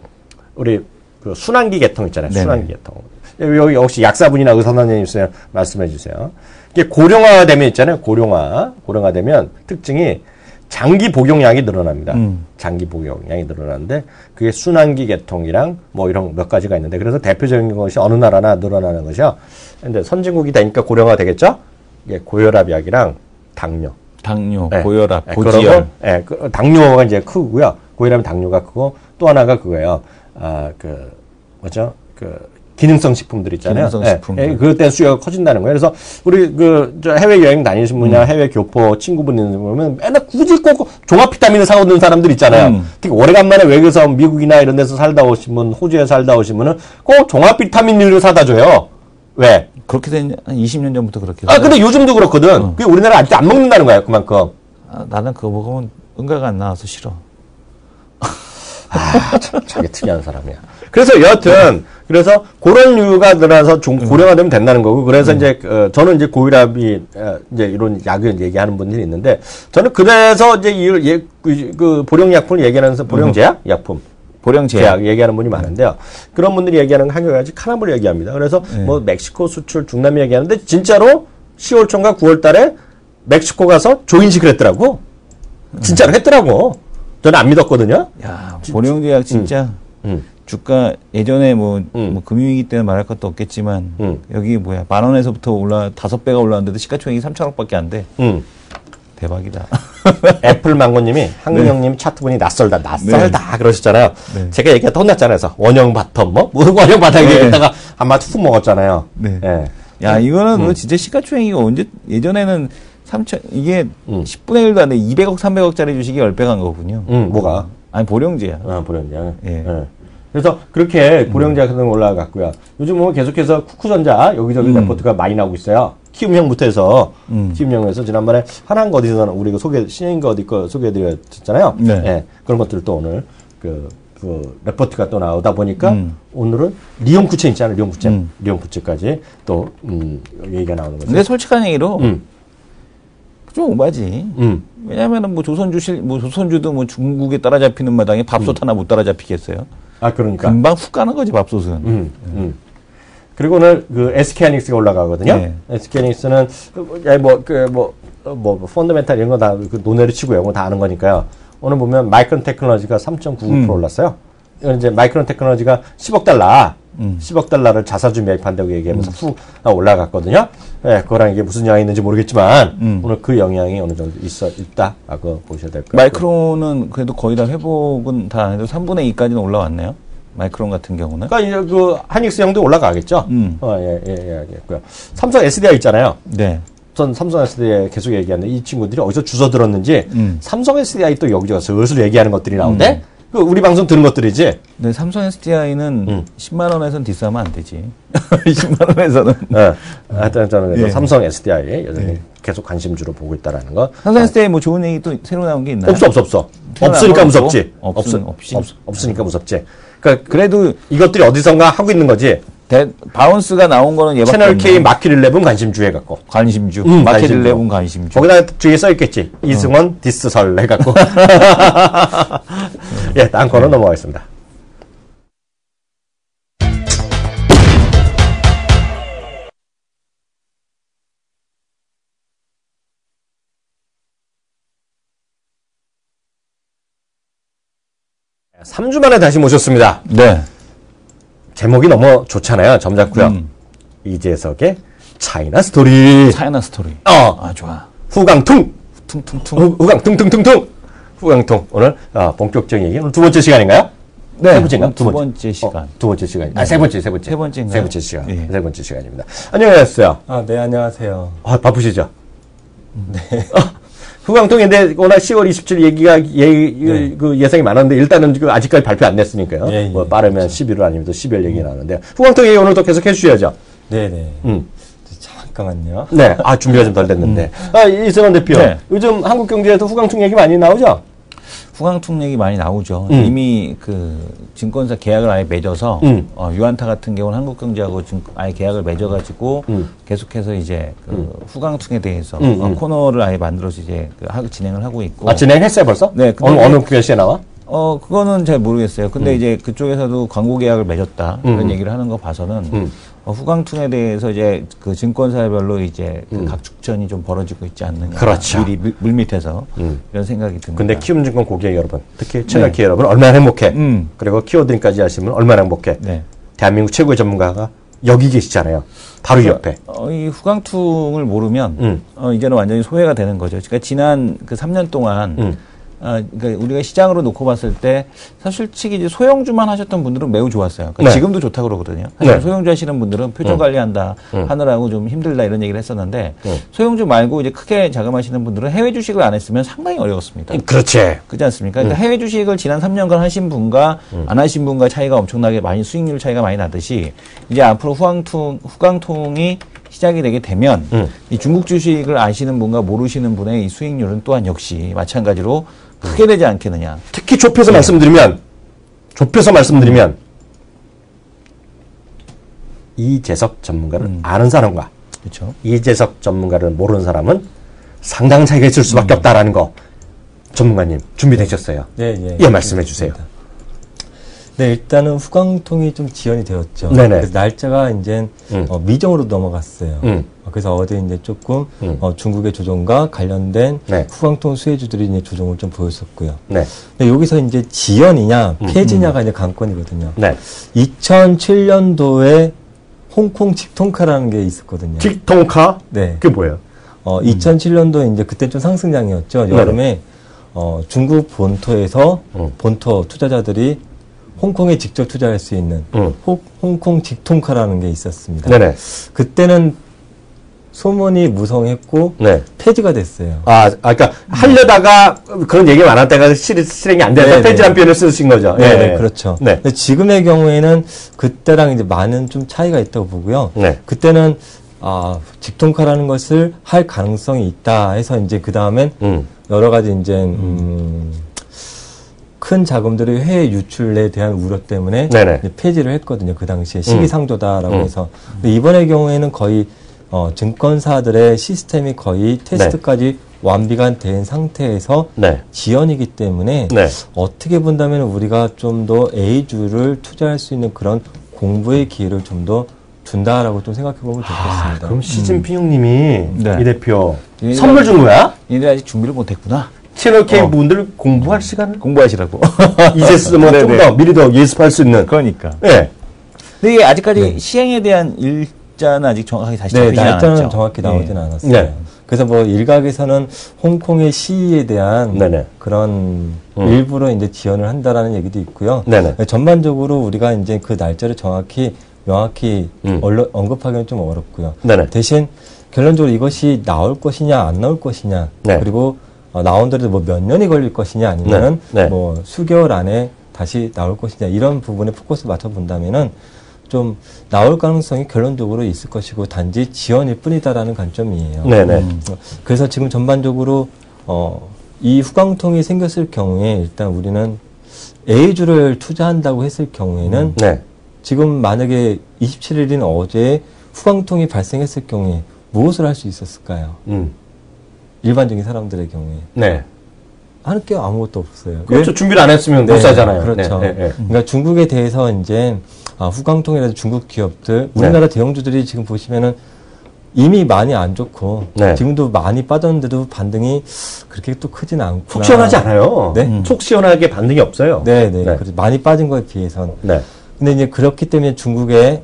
[SPEAKER 1] 우리 그 순환기 계통 있잖아요. 네네. 순환기 계통. 여기 혹시 약사분이나 의사선생님 있으면 말씀해 주세요. 이게 고령화가 되면 있잖아요. 고령화 되면 특징이 장기 복용량이 늘어납니다. 장기 복용량이 늘어나는데 그게 순환기 계통이랑 뭐 이런 몇 가지가 있는데 그래서 대표적인 것이 어느 나라나 늘어나는 것이요. 근데 선진국이 되니까 고령화 되겠죠? 이게 고혈압약이랑 당뇨,
[SPEAKER 2] 네. 고혈압, 고지혈.
[SPEAKER 1] 네, 그 당뇨가 이제 크고요. 고혈압은 당뇨가 크고 또 하나가 그거예요. 아, 그 뭐죠? 그 기능성 식품들 있잖아요.
[SPEAKER 2] 기능성 식품들.
[SPEAKER 1] 네, 그럴 때 수요가 커진다는 거예요. 그래서 우리 저 해외 여행 다니신 분이나 해외 교포 친구분 있는 보면 맨날 굳이 꼭 종합 비타민을 사오는 사람들 있잖아요. 특히 오래간만에 외국에서 미국이나 이런 데서 살다 오시면 호주에 살다 오시면은 꼭 종합 비타민을 사다 줘요. 왜?
[SPEAKER 2] 그렇게 된 한 20년 전부터 그렇게.
[SPEAKER 1] 아, 근데 요즘도 그렇거든. 그게 우리나라 아직도 안 먹는다는 거야, 그만큼.
[SPEAKER 2] 아, 나는 그거 먹으면 응가가 안 나와서 싫어.
[SPEAKER 1] 아, 참, 자기 특이한 사람이야. 그래서 여하튼, 그래서 그런 이유가 늘어나서 좀 고령화되면 된다는 거고, 그래서 이제, 저는 이제 고혈압이, 이제 이런 약을 얘기하는 분들이 있는데, 저는 그래서 이제 그 보령약품을 얘기하면서 보령제약? 약품. 보령제약 얘기하는 분이 많은데요. 그런 분들이 얘기하는 한 가지 카나볼 얘기합니다. 그래서 뭐 멕시코 수출, 중남미 얘기하는데, 진짜로 10월 초인가 9월 달에 멕시코 가서 조인식을 했더라고. 진짜로 했더라고. 저는 안 믿었거든요.
[SPEAKER 2] 야, 보령제약 진짜 주가 예전에 뭐 금융위기 때는 말할 것도 없겠지만 여기 뭐야 10,000원에서부터 5배가 올랐는데도 시가총액이 3,000억밖에 안 돼. 대박이다.
[SPEAKER 1] 애플망고님이 한국형님 차트 보니 낯설다 그러셨잖아요.
[SPEAKER 2] 네.
[SPEAKER 1] 제가 얘기했다 혼났잖아요. 그래서 원형 바텀 무슨 원형 바텀 얘기했다가 한 마디 훅 먹었잖아요.
[SPEAKER 2] 네. 야 이거는 진짜 시가총액이 언제 예전에는 3천 이게 10분의 1도 안 돼. 200억, 300억짜리 주식이 10배 간 거군요.
[SPEAKER 1] 뭐가?
[SPEAKER 2] 아니 보령제야.
[SPEAKER 1] 아, 보령제약. 예. 그래서 그렇게 보령제약 같은 거 올라갔고요. 요즘 보면 계속해서 쿠쿠전자 여기저기 레포트가 많이 나오고 있어요. 키움형부터 해서 키움형에서 지난번에 하나인 거 어디서 우리 그 신인 거 어디 거 소개해드렸잖아요.
[SPEAKER 2] 네.
[SPEAKER 1] 예. 그런 것들도 오늘 그 레포트가 또 나오다 보니까 오늘은 리용쿠첸 있잖아요. 리용쿠첸까지 또 얘기가 나오는 거죠.
[SPEAKER 2] 근데 솔직한 얘기로 좀 오바지. 왜냐면은 뭐 조선주도 뭐 중국에 따라잡히는 마당에 밥솥 하나 못 따라잡히겠어요.
[SPEAKER 1] 아, 그러니까.
[SPEAKER 2] 금방 훅 가는 거지, 밥솥은.
[SPEAKER 1] 그리고 오늘 그 SK하이닉스가 올라가거든요.
[SPEAKER 2] 네.
[SPEAKER 1] SK하이닉스는 펀더멘탈 이런 거 다 그 논외로 치고요. 그거 다 아는 거니까요. 오늘 보면 마이크론 테크놀로지가 3.99% 올랐어요. 이건 이제 마이크론 테크놀로지가 10억 달러를 자사주 매입한다고 얘기하면서 훅 올라갔거든요. 네, 그거랑 이게 무슨 영향이 있는지 모르겠지만 오늘 그 영향이 어느 정도 있다라고 보셔야 될 것 같아요.
[SPEAKER 2] 마이크론은 그래도 거의 다 회복은 다 안 해도 3분의 2까지는 올라왔네요. 마이크론 같은 경우는.
[SPEAKER 1] 그러니까 이제 그 하이닉스 형도 올라가겠죠. 알겠고요. 삼성 SDI 있잖아요.
[SPEAKER 2] 네.
[SPEAKER 1] 전 삼성 SDI 계속 얘기하는데 이 친구들이 어디서 주워 들었는지 삼성 SDI 또 여기저기 슬슬 얘기하는 것들이 나오는데 그 우리 방송 들은 것들이지.
[SPEAKER 2] 네, 삼성 SDI는 10만 원에서는 디스하면 안 되지. 10만 원에서는.
[SPEAKER 1] 네. 하여튼 저는 그래서 삼성 SDI 여전히 계속 관심주로 보고 있다라는 거.
[SPEAKER 2] 삼성 SDI 뭐 좋은 얘기 또 새로 나온 게 있나요?
[SPEAKER 1] 없어. 없으니까 무섭지.
[SPEAKER 2] 없으니까
[SPEAKER 1] 무섭지. 그러니까
[SPEAKER 2] 그래도
[SPEAKER 1] 이것들이 어디선가 하고 있는 거지.
[SPEAKER 2] 바운스가 나온 거는 예밖에
[SPEAKER 1] 채널 K 마켓 11 관심주 해갖고.
[SPEAKER 2] 관심주. 마켓 11 관심주.
[SPEAKER 1] 거기다 뒤에 써있겠지. 이승원 디스설 해갖고. 예, 다음 거로 넘어가겠습니다. 네, 3주 만에 다시 모셨습니다.
[SPEAKER 2] 네.
[SPEAKER 1] 제목이 너무 좋잖아요. 점잖고요. 이재석의 차이나 스토리.
[SPEAKER 2] 차이나 스토리.
[SPEAKER 1] 아,
[SPEAKER 2] 좋아.
[SPEAKER 1] 후광퉁.
[SPEAKER 2] 퉁퉁퉁.
[SPEAKER 1] 후광퉁퉁퉁퉁. 후광퉁. 오늘 본격적인 얘기. 오늘 두 번째 시간인가요?
[SPEAKER 2] 네.
[SPEAKER 1] 세 번째인가?
[SPEAKER 2] 두 번째 시간.
[SPEAKER 1] 두 번째 시간.
[SPEAKER 2] 네.
[SPEAKER 1] 세 번째.
[SPEAKER 2] 세 번째인가요?
[SPEAKER 1] 세 번째 시간.
[SPEAKER 2] 네.
[SPEAKER 1] 세 번째 시간입니다. 안녕하세요.
[SPEAKER 3] 네, 안녕하세요.
[SPEAKER 1] 바쁘시죠?
[SPEAKER 3] 네.
[SPEAKER 1] 후광통인데 워낙 10월 27일 그 예상이 많았는데 일단은 그 아직까지 발표 안 냈으니까요. 뭐 빠르면 11월 아니면 또 12월 얘기 나오는데 후광통 얘기 오늘도 계속 해주셔야죠.
[SPEAKER 3] 네네. 잠깐만요.
[SPEAKER 1] 네. 아, 준비가 좀 덜 됐는데. 이승원 대표. 네. 요즘 한국 경제에서 후광통 얘기 많이 나오죠?
[SPEAKER 2] 후광통 얘기 많이 나오죠. 이미 그 증권사 계약을 아예 맺어서 유한타 같은 경우는 한국경제하고 아예 계약을 맺어가지고 계속해서 이제 그 후광통에 대해서 코너를 아예 만들어서 이제 진행을 하고 있고.
[SPEAKER 1] 아, 진행했어요 벌써?
[SPEAKER 2] 네.
[SPEAKER 1] 어느 몇 시에 나와?
[SPEAKER 2] 그거는 잘 모르겠어요. 근데 이제 그쪽에서도 광고 계약을 맺었다 그런 얘기를 하는 거 봐서는 후광통에 대해서 이제 그 증권사별로 이제 그 각축전이 좀 벌어지고 있지 않느냐.
[SPEAKER 1] 그렇죠.
[SPEAKER 2] 미리 물밑에서 이런 생각이 듭니다.
[SPEAKER 1] 근데 키움증권 고객 여러분, 특히 채널 키 여러분 얼마나 행복해. 그리고 키워드링까지 하시면 얼마나 행복해.
[SPEAKER 2] 네.
[SPEAKER 1] 대한민국 최고의 전문가가 여기 계시잖아요. 바로 옆에.
[SPEAKER 2] 이 후광통을 모르면 이제는 완전히 소외가 되는 거죠. 그러니까 지난 그 3년 동안 그러니까 우리가 시장으로 놓고 봤을 때 사실 솔직히 이제 소형주만 하셨던 분들은 매우 좋았어요. 그러니까 지금도 좋다고 그러거든요. 사실 소형주 하시는 분들은 표정 관리한다 하느라고 좀 힘들다 이런 얘기를 했었는데 소형주 말고 이제 크게 자금하시는 분들은 해외 주식을 안 했으면 상당히 어려웠습니다.
[SPEAKER 1] 그렇지.
[SPEAKER 2] 그렇지 않습니까? 그러니까 해외 주식을 지난 3년간 하신 분과 안 하신 분과 차이가 엄청나게 많이 수익률 차이가 많이 나듯이 이제 앞으로 후광통이 시작이 되게 되면 이 중국 주식을 아시는 분과 모르시는 분의 이 수익률은 또한 역시 마찬가지로 크게 되지 않겠느냐.
[SPEAKER 1] 특히 좁혀서 말씀드리면 이재석 전문가를 아는 사람과
[SPEAKER 2] 그렇죠.
[SPEAKER 1] 이재석 전문가를 모르는 사람은 상당한 차이가 있을 수밖에 없다라는 거 전문가님 준비되셨어요?
[SPEAKER 3] 네.
[SPEAKER 1] 예, 말씀해 주세요.
[SPEAKER 3] 네, 일단은 후광통이 좀 지연이 되었죠.
[SPEAKER 1] 네네.
[SPEAKER 3] 그래서 날짜가 이제 미정으로 넘어갔어요. 그래서 어제 이제 조금 중국의 조정과 관련된 후광통 수혜주들이 이제 조정을 좀 보였었고요.
[SPEAKER 1] 네.
[SPEAKER 3] 근데 여기서 이제 지연이냐 폐지냐가 이제 관건이거든요.
[SPEAKER 1] 네.
[SPEAKER 3] 2007년도에 홍콩 직통카라는 게 있었거든요.
[SPEAKER 1] 직통카?
[SPEAKER 3] 네.
[SPEAKER 1] 그게 뭐예요?
[SPEAKER 3] 2007년도 이제 그때 좀 상승장이었죠. 여름에 중국 본토에서 본토 투자자들이 홍콩에 직접 투자할 수 있는 홍콩 직통카라는 게 있었습니다.
[SPEAKER 1] 네네.
[SPEAKER 3] 그때는 소문이 무성했고 폐지가 됐어요.
[SPEAKER 1] 그러니까 하려다가 그런 얘기가 많았다가 실행이 안 돼서 폐지란 표현을 쓰신 거죠.
[SPEAKER 3] 네, 그렇죠. 네. 근데 지금의 경우에는 그때랑 이제 많은 좀 차이가 있다고 보고요. 그때는 직통카라는 것을 할 가능성이 있다 해서 이제 그 다음엔 여러 가지 이제 큰 자금들의 해외 유출에 대한 우려 때문에 폐지를 했거든요. 그 당시에 시기상조다라고 해서. 근데 이번의 경우에는 거의 증권사들의 시스템이 거의 테스트까지 완비가 된 상태에서 지연이기 때문에 어떻게 본다면 우리가 좀 더 A주를 투자할 수 있는 그런 공부의 기회를 좀 더 준다라고 좀 생각해 보면 좋겠습니다.
[SPEAKER 1] 그럼 시진핑 형님이 이 대표 선물 준 거야?
[SPEAKER 2] 얘네 아직 준비를 못했구나.
[SPEAKER 1] 채널 K 분들 공부할 시간을
[SPEAKER 2] 공부하시라고.
[SPEAKER 1] 이제 좀 더 미리 더 예습할 수 있는.
[SPEAKER 2] 그러니까.
[SPEAKER 1] 네.
[SPEAKER 2] 근데 이게 아직까지 시행에 대한 일자는 아직 정확하게 다시 잡히지 않았죠.
[SPEAKER 3] 날짜는 정확히 나오진 않았어요. 그래서 뭐 일각에서는 홍콩의 시위에 대한 그런 일부러 이제 지연을 한다라는 얘기도 있고요. 전반적으로 우리가 이제 그 날짜를 명확히 언급하기는 좀 어렵고요. 대신 결론적으로 이것이 나올 것이냐 안 나올 것이냐 그리고 나온더라도 뭐 몇 년이 걸릴 것이냐 아니면은 뭐 수개월 안에 다시 나올 것이냐 이런 부분에 포커스 맞춰 본다면은 좀 나올 가능성이 결론적으로 있을 것이고 단지 지연일 뿐이다라는 관점이에요. 그래서 지금 전반적으로 이 후광통이 생겼을 경우에 일단 우리는 A주를 투자한다고 했을 경우에는 지금 만약에 27일인 어제 후광통이 발생했을 경우에 무엇을 할 수 있었을까요? 일반적인 사람들의 경우에. 할 게 아무것도 없어요.
[SPEAKER 1] 그렇죠. 준비를 안 했으면 못 사잖아요.
[SPEAKER 3] 그렇죠. 그러니까 중국에 대해서 이제 후광통이라든지 중국 기업들, 우리나라 대형주들이 지금 보시면은 이미 많이 안 좋고 지금도 많이 빠졌는데도 반등이 그렇게 또 크진 않구나.
[SPEAKER 1] 속 시원하지 않아요. 속 시원하게 반등이 없어요.
[SPEAKER 3] 그래서 많이 빠진 거에 비해선. 근데 이제 그렇기 때문에 중국의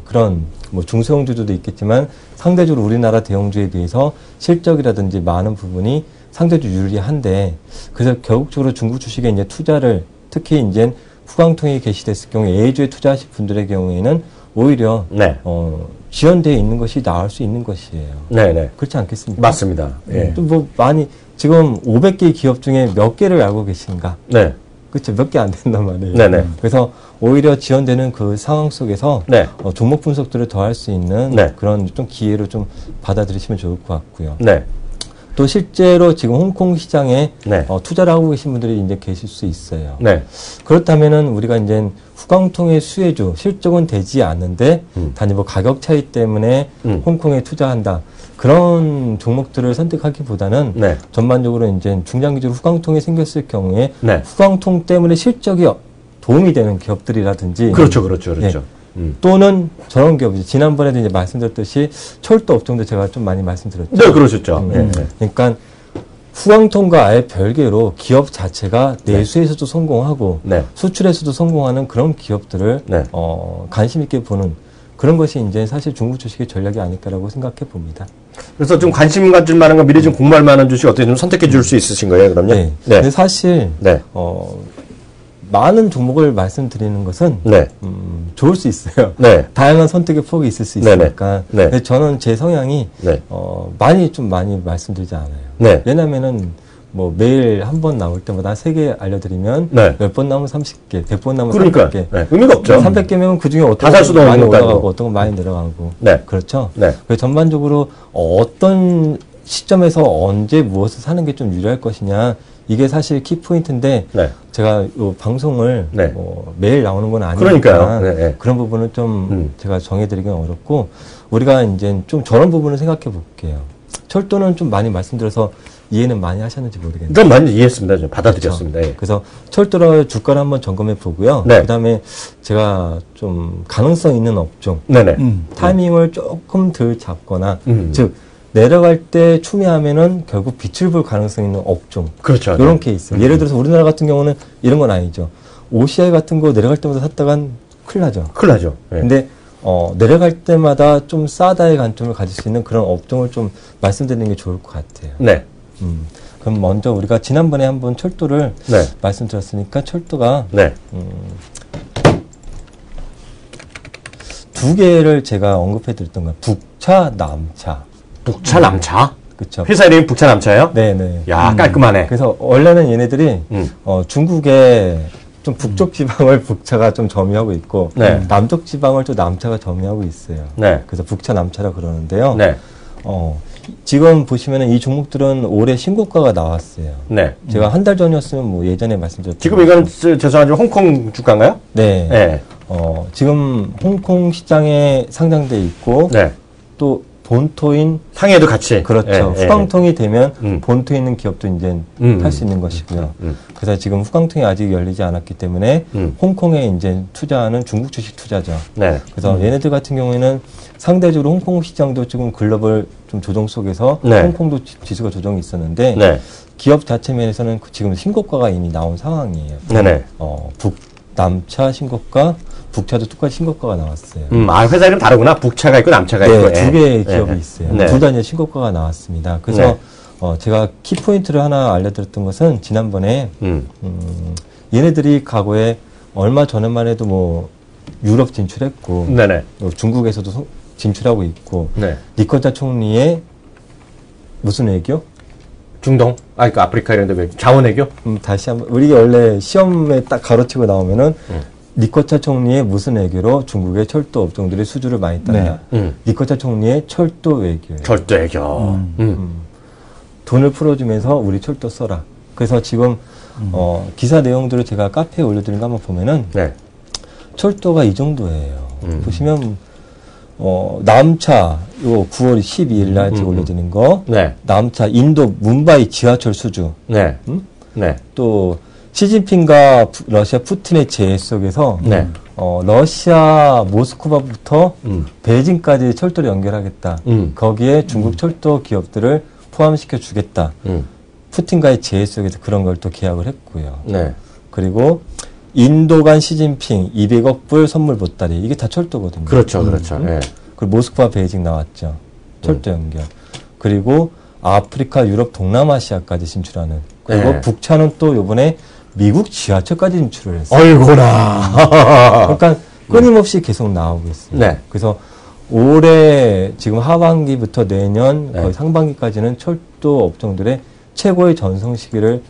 [SPEAKER 3] 그런 뭐 중소형주들도 있겠지만 상대적으로 우리나라 대형주에 비해서 실적이라든지 많은 부분이 상대적으로 유리한데 그래서 결국적으로 중국 주식에 이제 투자를 특히 이제 후광통이 개시됐을 경우에 A주에 투자하실 분들의 경우에는 오히려 지연되어 있는 것이 나을 수 있는 것이에요. 그렇지 않겠습니까?
[SPEAKER 1] 맞습니다.
[SPEAKER 3] 또 뭐 많이 지금 500개 기업 중에 몇 개를 알고 계신가?
[SPEAKER 1] 네.
[SPEAKER 3] 그렇죠. 몇 개 안 된단 말이에요.
[SPEAKER 1] 네네.
[SPEAKER 3] 그래서 오히려 지연되는 그 상황 속에서
[SPEAKER 1] 네.
[SPEAKER 3] 종목 분석들을 더 할 수 있는
[SPEAKER 1] 네.
[SPEAKER 3] 그런 좀 기회를 좀 받아들이시면 좋을 것 같고요.
[SPEAKER 1] 네.
[SPEAKER 3] 또 실제로 지금 홍콩 시장에
[SPEAKER 1] 네.
[SPEAKER 3] 투자를 하고 계신 분들이 이제 계실 수 있어요.
[SPEAKER 1] 네.
[SPEAKER 3] 그렇다면은 우리가 이제 후광통의 수혜주, 실적은 되지 않는데 단지 뭐 가격 차이 때문에 홍콩에 투자한다. 그런 종목들을 선택하기보다는
[SPEAKER 1] 네.
[SPEAKER 3] 전반적으로 이제 중장기적으로 후광통이 생겼을 경우에
[SPEAKER 1] 네.
[SPEAKER 3] 후광통 때문에 실적이 도움이 되는 기업들이라든지
[SPEAKER 1] 그렇죠, 그렇죠, 그렇죠.
[SPEAKER 3] 또는 저런 기업이죠. 지난번에도 이제 말씀드렸듯이 철도 업종도 제가 좀 많이 말씀드렸죠.
[SPEAKER 1] 네, 그러셨죠. 네.
[SPEAKER 3] 그러니까 후광통과 아예 별개로 기업 자체가 내수에서도 성공하고
[SPEAKER 1] 네.
[SPEAKER 3] 수출에서도 성공하는 그런 기업들을
[SPEAKER 1] 네.
[SPEAKER 3] 관심 있게 보는 그런 것이 이제 사실 중국 주식의 전략이 아닐까라고 생각해 봅니다.
[SPEAKER 1] 그래서 좀 관심 가질 만한 거 미리 좀 공부할 만한 주식 어떻게 좀 선택해 줄 수 있으신 거예요, 그럼요?
[SPEAKER 3] 네.
[SPEAKER 1] 네.
[SPEAKER 3] 근데 사실
[SPEAKER 1] 네.
[SPEAKER 3] 많은 종목을 말씀드리는 것은
[SPEAKER 1] 네.
[SPEAKER 3] 좋을 수 있어요.
[SPEAKER 1] 네.
[SPEAKER 3] 다양한 선택의 폭이 있을 수 있으니까.
[SPEAKER 1] 네.
[SPEAKER 3] 근데 저는 제 성향이
[SPEAKER 1] 네.
[SPEAKER 3] 많이 말씀드리지 않아요.
[SPEAKER 1] 네.
[SPEAKER 3] 왜냐면은 뭐 매일 한 번 나올 때마다 3개 알려드리면
[SPEAKER 1] 네.
[SPEAKER 3] 몇 번 나오면 30개, 100번 나오면
[SPEAKER 1] 그러니까
[SPEAKER 3] 300개.
[SPEAKER 1] 네. 의미가 없죠.
[SPEAKER 3] 300개면 그 중에 어떤
[SPEAKER 1] 다 살 수도
[SPEAKER 3] 건 많이
[SPEAKER 1] 없는 것도
[SPEAKER 3] 올라가고
[SPEAKER 1] 아니고.
[SPEAKER 3] 어떤 건 많이 내려가고.
[SPEAKER 1] 네.
[SPEAKER 3] 그렇죠.
[SPEAKER 1] 네.
[SPEAKER 3] 그래서 전반적으로 어떤 시점에서 언제 무엇을 사는 게 좀 유리할 것이냐. 이게 사실 키포인트인데
[SPEAKER 1] 네.
[SPEAKER 3] 제가 이 방송을
[SPEAKER 1] 네.
[SPEAKER 3] 매일 나오는 건 아니니까
[SPEAKER 1] 그러니까요. 네, 네.
[SPEAKER 3] 그런 부분은 좀 제가 정해드리기는 어렵고 우리가 이제 좀 저런 부분을 생각해 볼게요. 철도는 좀 많이 말씀드려서 이해는 많이 하셨는지 모르겠네요.
[SPEAKER 1] 좀 많이 이해했습니다. 좀 받아들였습니다.
[SPEAKER 3] 그렇죠.
[SPEAKER 1] 예.
[SPEAKER 3] 그래서 철도를 주가를 한번 점검해 보고요.
[SPEAKER 1] 네.
[SPEAKER 3] 그다음에 제가 좀 가능성 있는 업종,
[SPEAKER 1] 네네.
[SPEAKER 3] 타이밍을 조금 덜 잡거나
[SPEAKER 1] 즉
[SPEAKER 3] 내려갈 때 추미하면은 결국 빛을 볼 가능성 있는 업종.
[SPEAKER 1] 그렇죠.
[SPEAKER 3] 이런
[SPEAKER 1] 네.
[SPEAKER 3] 케이스. 예를 들어서 우리나라 같은 경우는 이런 건 아니죠. OCI 같은 거 내려갈 때마다 샀다간 큰일 나죠.
[SPEAKER 1] 큰일 나죠. 예.
[SPEAKER 3] 근데 내려갈 때마다 좀 싸다의 관점을 가질 수 있는 그런 업종을 좀 말씀드리는 게 좋을 것 같아요.
[SPEAKER 1] 네.
[SPEAKER 3] 그럼 먼저 우리가 지난번에 한번 철도를
[SPEAKER 1] 네.
[SPEAKER 3] 말씀드렸으니까 철도가
[SPEAKER 1] 네.
[SPEAKER 3] 두 개를 제가 언급해 드렸던 건 북차, 남차.
[SPEAKER 1] 북차, 남차?
[SPEAKER 3] 그렇죠.
[SPEAKER 1] 회사 이름이 북차, 남차예요?
[SPEAKER 3] 네네.
[SPEAKER 1] 야, 깔끔하네.
[SPEAKER 3] 그래서 원래는 얘네들이 중국의 좀 북쪽 지방을 북차가 좀 점유하고 있고
[SPEAKER 1] 네.
[SPEAKER 3] 남쪽 지방을 또 남차가 점유하고 있어요.
[SPEAKER 1] 네.
[SPEAKER 3] 그래서 북차, 남차라 그러는데요.
[SPEAKER 1] 네.
[SPEAKER 3] 지금 보시면은 이 종목들은 올해 신고가가 나왔어요.
[SPEAKER 1] 네.
[SPEAKER 3] 제가 한 달 전이었으면 뭐 예전에 말씀드렸죠.
[SPEAKER 1] 지금 이건 죄송하지만 홍콩 주가인가요?
[SPEAKER 3] 네.
[SPEAKER 1] 네.
[SPEAKER 3] 지금 홍콩 시장에 상장돼 있고
[SPEAKER 1] 네.
[SPEAKER 3] 또 본토인
[SPEAKER 1] 상해도 같이.
[SPEAKER 3] 그렇죠.
[SPEAKER 1] 예,
[SPEAKER 3] 후광통이 되면 본토에 있는 기업도 이제 탈 수 있는 것이고요. 그래서 지금 후광통이 아직 열리지 않았기 때문에 홍콩에 이제 투자하는 중국 주식 투자죠.
[SPEAKER 1] 네.
[SPEAKER 3] 그래서 얘네들 같은 경우에는 상대적으로 홍콩 시장도 지금 글로벌 좀 조정 속에서
[SPEAKER 1] 네.
[SPEAKER 3] 홍콩도 지수가 조정이 있었는데
[SPEAKER 1] 네.
[SPEAKER 3] 기업 자체 면에서는 지금 신고가가 이미 나온 상황이에요.
[SPEAKER 1] 네네.
[SPEAKER 3] 남차 신고가, 북차도 똑같이 신고가가 나왔어요.
[SPEAKER 1] 회사 이름 다르구나. 북차가 있고 남차가 있고.
[SPEAKER 3] 두 개의 기업이 있어요.
[SPEAKER 1] 네.
[SPEAKER 3] 둘 다 이제 신고가가 나왔습니다. 그래서 제가 키포인트를 하나 알려드렸던 것은 지난번에 얘네들이 과거에 얼마 전에만 해도 뭐 유럽 진출했고
[SPEAKER 1] 네네.
[SPEAKER 3] 중국에서도 진출하고 있고
[SPEAKER 1] 네.
[SPEAKER 3] 리커자 총리의 무슨 외교?
[SPEAKER 1] 중동? 그 아프리카 이런 데 왜? 자원 외교?
[SPEAKER 3] 다시 한번 우리 원래 시험에 딱 가로치고 나오면은 리커차 총리의 무슨 외교로 중국의 철도 업종들이 수주를 많이 따냐. 리커차 총리의 철도 외교예요.
[SPEAKER 1] 철도 외교.
[SPEAKER 3] 돈을 풀어주면서 우리 철도 써라. 그래서 지금 기사 내용들을 제가 카페에 올려드린 거 한번 보면은
[SPEAKER 1] 네.
[SPEAKER 3] 철도가 이 정도예요. 보시면 남차 요 9월 12일 날 제가 올려드린 거.
[SPEAKER 1] 네.
[SPEAKER 3] 남차 인도 문바이 지하철 수주.
[SPEAKER 1] 네. 네.
[SPEAKER 3] 또 시진핑과 러시아 푸틴의 제해 속에서
[SPEAKER 1] 네.
[SPEAKER 3] 러시아 모스크바부터 베이징까지 철도를 연결하겠다. 거기에 중국 철도 기업들을 포함시켜 주겠다. 푸틴과의 제해 속에서 그런 걸 또 계약을 했고요.
[SPEAKER 1] 네.
[SPEAKER 3] 그리고 인도 간 시진핑 200억 불 선물 보따리. 이게 다 철도거든요.
[SPEAKER 1] 그렇죠, 그렇죠. 네.
[SPEAKER 3] 그리고 모스크바 베이징 나왔죠. 철도 연결. 그리고 아프리카, 유럽, 동남아시아까지 진출하는. 그리고
[SPEAKER 1] 네.
[SPEAKER 3] 북차는 또 요번에 미국 지하철까지 진출을 했어요.
[SPEAKER 1] 어이구나.
[SPEAKER 3] 그러니까 끊임없이 계속 나오고 있어요.
[SPEAKER 1] 네.
[SPEAKER 3] 그래서 올해 지금 하반기부터 내년
[SPEAKER 1] 네.
[SPEAKER 3] 거의 상반기까지는 철도 업종들의 최고의 전성 시기를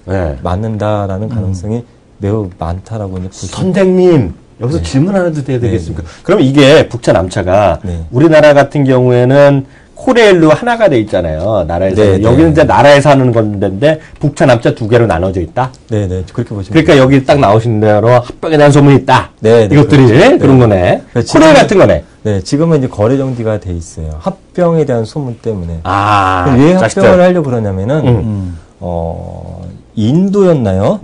[SPEAKER 3] 맞는다라는 가능성이 매우 많다라고 이제
[SPEAKER 1] 선생님 여기서 질문 하나 도 해야 되겠습니까? 그럼 이게 북차 남차가 우리나라 같은 경우에는 코레일로 하나가 돼 있잖아요. 나라에서 여기는 이제 나라에서 하는 건데 북차 남차 두 개로 나눠져 있다.
[SPEAKER 3] 네네 그렇게 보시면.
[SPEAKER 1] 그러니까 여기 딱 나오신 대로 합병에 대한 소문이 있다. 이것들이 그런 거네. 코레일 같은 거네.
[SPEAKER 3] 네, 지금은 이제 거래 정지가 돼 있어요. 합병에 대한 소문 때문에.
[SPEAKER 1] 아,
[SPEAKER 3] 왜 합병을 하려고 그러냐면은 인도였나요?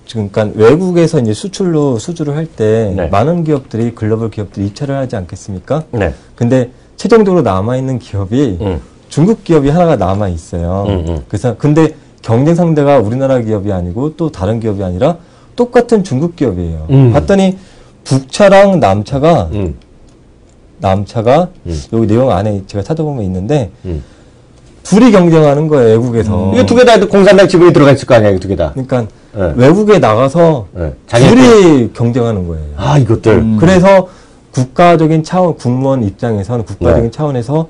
[SPEAKER 3] 지금 그러니까 외국에서 이제 수주를 할 때 많은 기업들이 글로벌 기업들이 입찰을 하지 않겠습니까? 네. 근데 최종적으로 남아 있는 기업이 중국 기업이 하나가 남아 있어요. 그래서 근데 경쟁 상대가 우리나라 기업이 아니고 또 다른 기업이 아니라 똑같은 중국 기업이에요. 봤더니 북차랑 남차가 여기 내용 안에 제가 찾아보면 있는데 둘이 경쟁하는 거예요, 외국에서.
[SPEAKER 1] 이거 두 개 다 공산당 지분이 들어가 있을 거 아니야, 이 두 개 다.
[SPEAKER 3] 그러니까 외국에 나가서 둘이 경쟁하는 거예요.
[SPEAKER 1] 아, 이것들.
[SPEAKER 3] 그래서 국가적인 차원, 국무원 입장에서는 국가적인 차원에서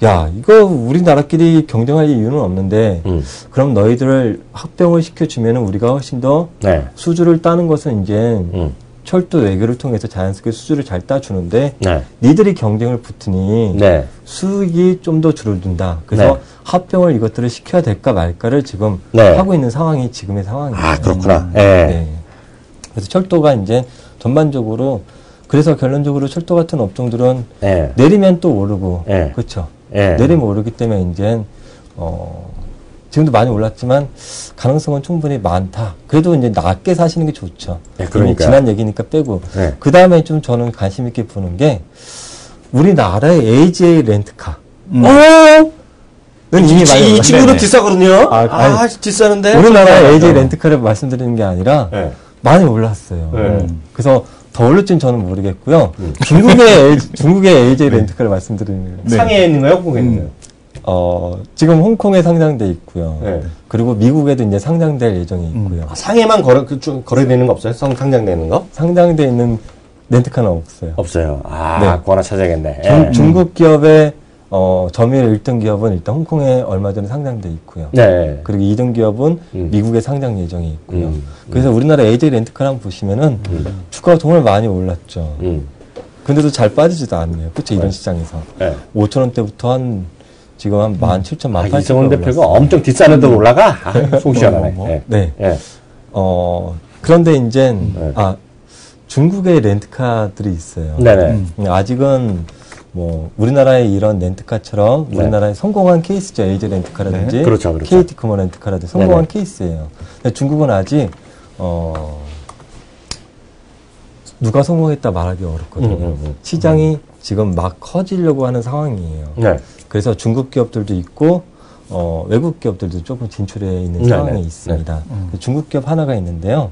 [SPEAKER 3] 야, 이거 우리나라끼리 경쟁할 이유는 없는데 그럼 너희들을 합병을 시켜주면 우리가 훨씬 더 수주를 따는 것은 이제 철도 외교를 통해서 자연스럽게 수주를 잘 따주는데 니들이 경쟁을 붙으니 수익이 좀 더 줄어든다. 그래서 합병을 이것들을 시켜야 될까 말까를 지금 하고 있는 상황이 지금의 상황이에요.
[SPEAKER 1] 아, 그렇구나.
[SPEAKER 3] 그래서 철도가 이제 전반적으로 그래서 결론적으로 철도 같은 업종들은 내리면 또 오르고 그렇죠. 내리면 오르기 때문에 이제 지금도 많이 올랐지만 가능성은 충분히 많다. 그래도 이제 낮게 사시는 게 좋죠. 그러니까. 지난 얘기니까 빼고. 그 다음에 좀 저는 관심 있게 보는 게 우리나라의 AJ 렌트카.
[SPEAKER 1] 이 친구도 비싸거든요. 비싸는데.
[SPEAKER 3] 우리나라의 AJ 렌트카를 말씀드리는 게 아니라 많이 올랐어요. 그래서 더 올릴지는 저는 모르겠고요. 중국의 AJ 렌트카를 말씀드리는 거예요.
[SPEAKER 1] 상해에 있는 거요? 홍콩에 있는 거요?
[SPEAKER 3] 지금 홍콩에 상장돼 있고요. 그리고 미국에도 이제 상장될 예정이 있고요.
[SPEAKER 1] 상해만 거래되는 거 없어요? 상장되는 거?
[SPEAKER 3] 상장돼 있는 렌트카는 없어요.
[SPEAKER 1] 없어요. 그거 하나 찾아야겠네.
[SPEAKER 3] 중국 기업의 점유율 1등 기업은 일단 홍콩에 얼마 전에 상장돼 있고요. 그리고 2등 기업은 미국에 상장 예정이 있고요. 그래서 우리나라 AJ 렌트카를 한번 보시면은 주가가 정말 많이 올랐죠. 근데도 잘 빠지지도 않네요. 그렇죠? 이런 시장에서. 5,000원대부터 지금 한 17,000, 18,000원.
[SPEAKER 1] 이성훈 대표가 엄청 뒷산에 도 올라가? 속 시원하네.
[SPEAKER 3] 그런데 이제, 중국의 렌트카들이 있어요. 아직은 우리나라의 이런 렌트카처럼 우리나라의 성공한 케이스죠. AJ 렌트카라든지 KT 크모 렌트카라든지 성공한 케이스예요. 근데 중국은 아직 누가 성공했다 말하기 어렵거든요. 시장이 지금 막 커지려고 하는 상황이에요. 그래서 중국 기업들도 있고 외국 기업들도 조금 진출해 있는 상황이 있습니다. 중국 기업 하나가 있는데요.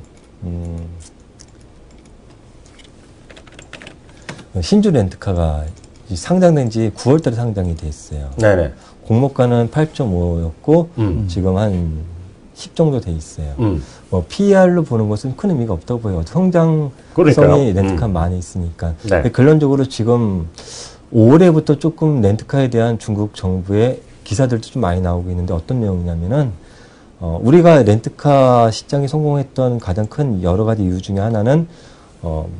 [SPEAKER 3] 신주 렌트카가 상장된 지 9월 달에 상장이 돼 있어요. 공모가는 8.5였고 지금 한 10 정도 돼 있어요. PER로 보는 것은 큰 의미가 없다고 보여요. 성장성이 렌트카 많이 있으니까. 결론적으로 지금 올해부터 조금 렌트카에 대한 중국 정부의 기사들도 좀 많이 나오고 있는데 어떤 내용이냐면은 우리가 렌트카 시장이 성공했던 가장 큰 여러 가지 이유 중에 하나는